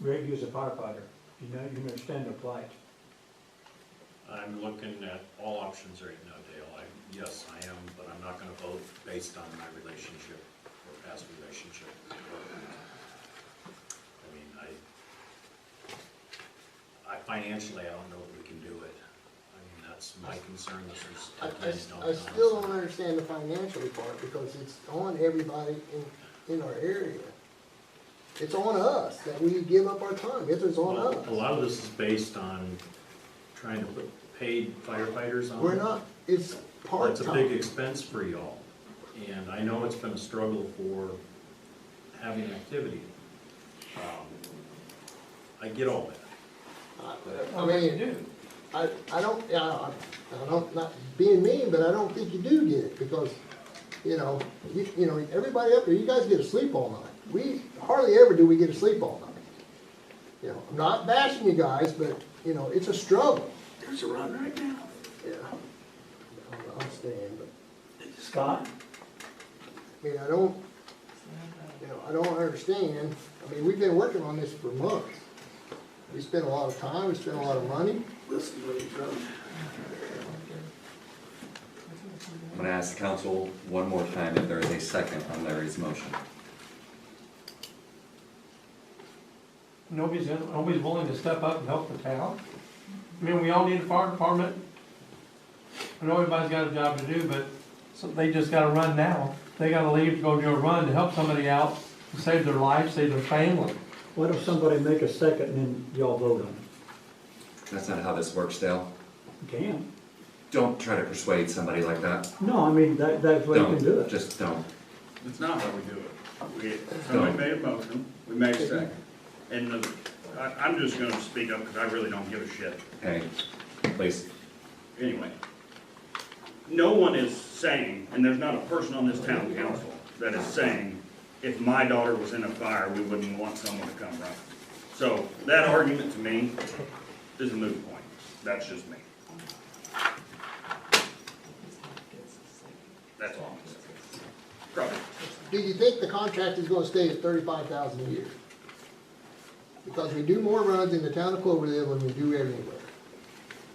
Greg, you're a firefighter. You know, you understand the plight. I'm looking at all options right now, Dale. Yes, I am, but I'm not gonna vote based on my relationship or past relationship with the department. I mean, I financially, I don't know if we can do it. I mean, that's my concern. This is. I still don't understand the financial part, because it's on everybody in our area. It's on us that we give up our time. It is on us. A lot of this is based on trying to put paid firefighters on. We're not, it's part-time. It's a big expense for y'all, and I know it's been a struggle for having activity. I get all that, I mean, I don't, I don't, not being mean, but I don't think you do get it, because, you know, everybody up there, you guys get to sleep all night. We, hardly ever do we get to sleep all night. You know, I'm not bashing you guys, but, you know, it's a struggle. There's a run right now. Yeah. I understand, but, Scott? I mean, I don't, you know, I don't understand. I mean, we've been working on this for months. We spent a lot of time, we spent a lot of money. Listen to what he's done. I'm gonna ask the council one more time if there is a second on Larry's motion. Nobody's willing to step up and help the town. I mean, we all need a fire department. I know everybody's got a job to do, but they just gotta run now. They gotta leave to go do a run to help somebody out, to save their life, save their family. What if somebody make a second and then y'all vote on That's not how this works, Dale. it? You can. Don't try to persuade somebody like that. No, I mean, that's the way you can do Don't, it. just don't. It's not how we do it. Somebody made a motion, we made a second. And I'm just gonna speak up because I really don't give a shit. Hey, please. Anyway, no one is saying, and there's not a person on this town council that is saying, if my daughter was in a fire, we wouldn't want someone to come run. So that argument to me is a moot point. That's just me. That's all I'm saying. Probably. Do you think the contract is gonna stay at $35,000 a year? Because we do more runs in the town of Cloverdale than we do everywhere.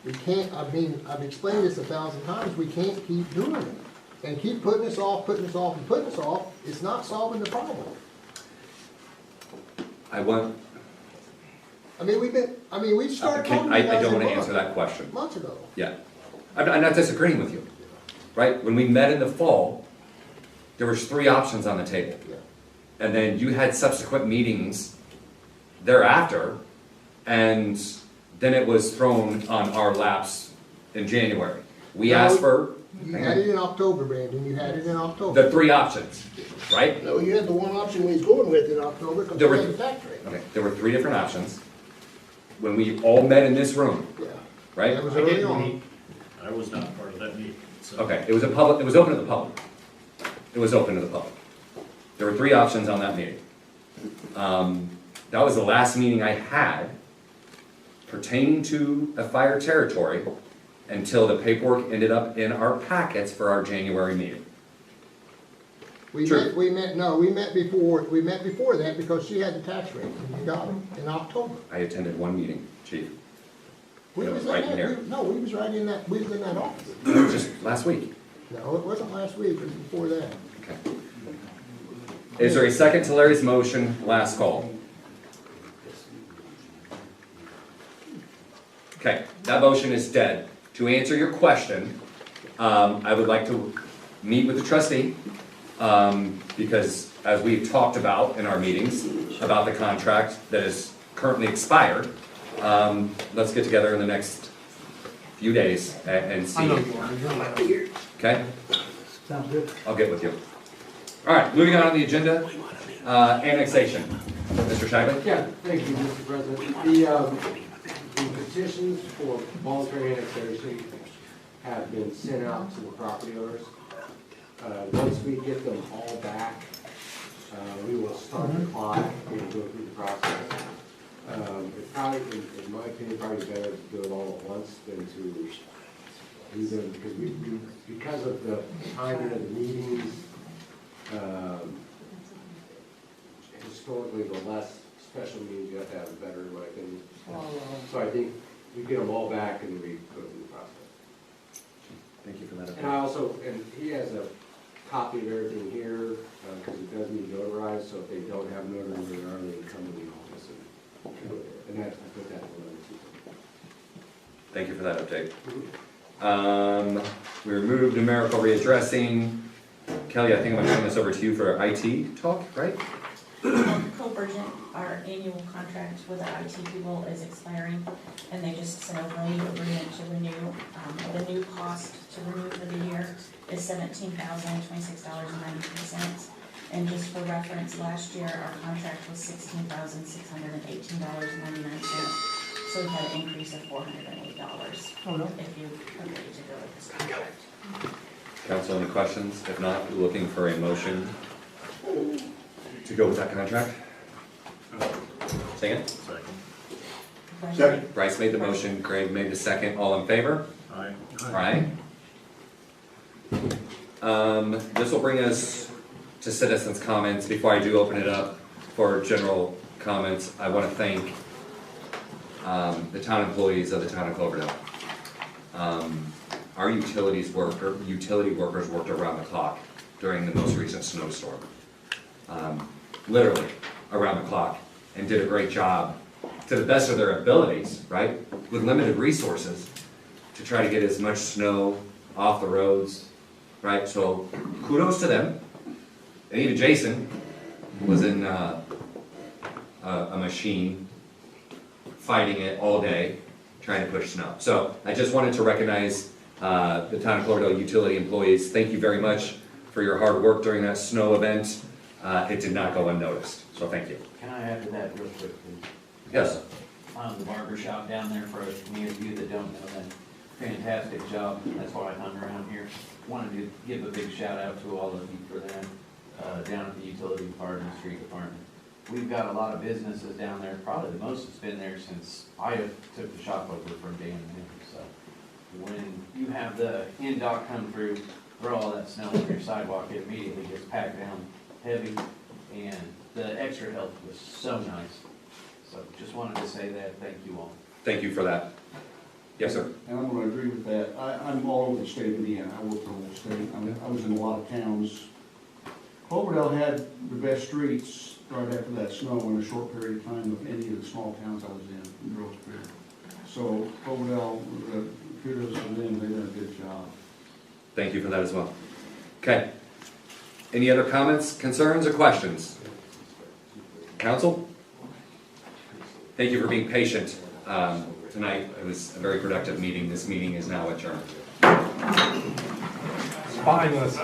We can't, I mean, I've explained this 1,000 times, we can't keep doing it. And keep putting this off, putting this off, and putting this off, it's not solving the problem. I want, I mean, we started talking I to you guys don't want to a answer that question. months ago. Yeah. I'm not disagreeing with you, right? When we met in the fall, there was 3 options on the table. Yeah. And then you had subsequent meetings thereafter, and then it was thrown on our laps in January. We asked for You had it in October, Brandon, you had it in October. the 3 options, right? No, you had the one option we was going with in October, because There we were- had the tax rate. Okay, there were 3 different options. When we all met in this room, Yeah. right? That was early on. I was not part of that meeting, so. Okay, it was it was open to the public. It was open to the public. There were 3 options on that meeting. That was the last meeting I had pertaining to a fire territory until the paperwork ended up in our packets for our January meeting. We met before that because she had the tax rate, and you got it in October. I attended one meeting, chief. We It was was in right in that, here. we was right in that, we was in that office. It was just last week. No, it wasn't last week, it was before that. Okay. Is there a second to Larry's motion, last call? Okay, that motion is dead. To answer your question, I would like to meet with the trustee, because as we've talked about in our meetings, about the contract that is currently expired, let's get together in the next few days and see. Okay? Sounds good. I'll get with you. All right, moving on the agenda, annexation. Mr. Shagley? Yeah, thank you, Mr. President. The petitions for voluntary annexation have been sent out to the property owners. Once we get them all back, we will start the clock and go through the process. It's probably, in my opinion, probably better to do it all at once than to do them, because of the timing of the meetings. Historically, the less special meetings you have to have, the better, in my opinion. So I think we get them all back and we go through the process. Thank you for that. And I also, and he has a copy of everything here, because it does need notarized, so if they don't have notarized, they come to the office and that, I put that one on too. Thank you for that update. We removed numerical readdressing. Kelly, I think I'm gonna turn this over to you for IT talk, right? Covergent, our annual contract with our IT people is expiring, and they just sent over a new agreement to renew. The new cost to renew for the year is $17,026.93. And just for reference, last year, our contract was $16,618.99. So we had an increase of $408 Oh, no. if you agree to go with this contract. Council, any questions? If not, we're looking for a motion to go with that contract. Second? Second. Bryce made the motion, Craig made the second, all in favor? Aye. Aye. This will bring us to citizens' comments. Before I do open it up for general comments, I want to thank the town employees of the town of Cloverdale. Our utility workers worked around the clock during the most recent snowstorm. Literally around the clock, and did a great job to the best of their abilities, right? With limited resources to try to get as much snow off the roads, right? So kudos to them. And even Jason was in a machine fighting it all day, trying to push snow. So I just wanted to recognize the town of Cloverdale utility employees. Thank you very much for your hard work during that snow event. It did not go unnoticed, so thank you. Can I add to that real quick, please? Yes. The barber shop down there, for any of you that don't know them, fantastic job. That's why I hung around here. Wanted to give a big shout out to all of you for them, down at the utility department, street department. We've got a lot of businesses down there, probably the most that's been there since I took the shop over from Dan and him. So when you have the NDOT come through, throw all that snow on your sidewalk, it immediately gets packed down heavy, and the extra help was so nice. So just wanted to say that, thank you all. Thank you for that. Yes, sir. And I'm gonna agree with that. I'm all over the state of Indiana. I work the whole state. I was in a lot of towns. Cloverdale had the best streets right after that snow in a short period of time of any of the small towns I was in Grosse Pointe. So Cloverdale, kudos to them. They did a good job. Thank you for that as well. Okay. Any other comments, concerns, or questions? Council? Thank you for being patient tonight. It was a very productive meeting. This meeting is now adjourned. Spineless.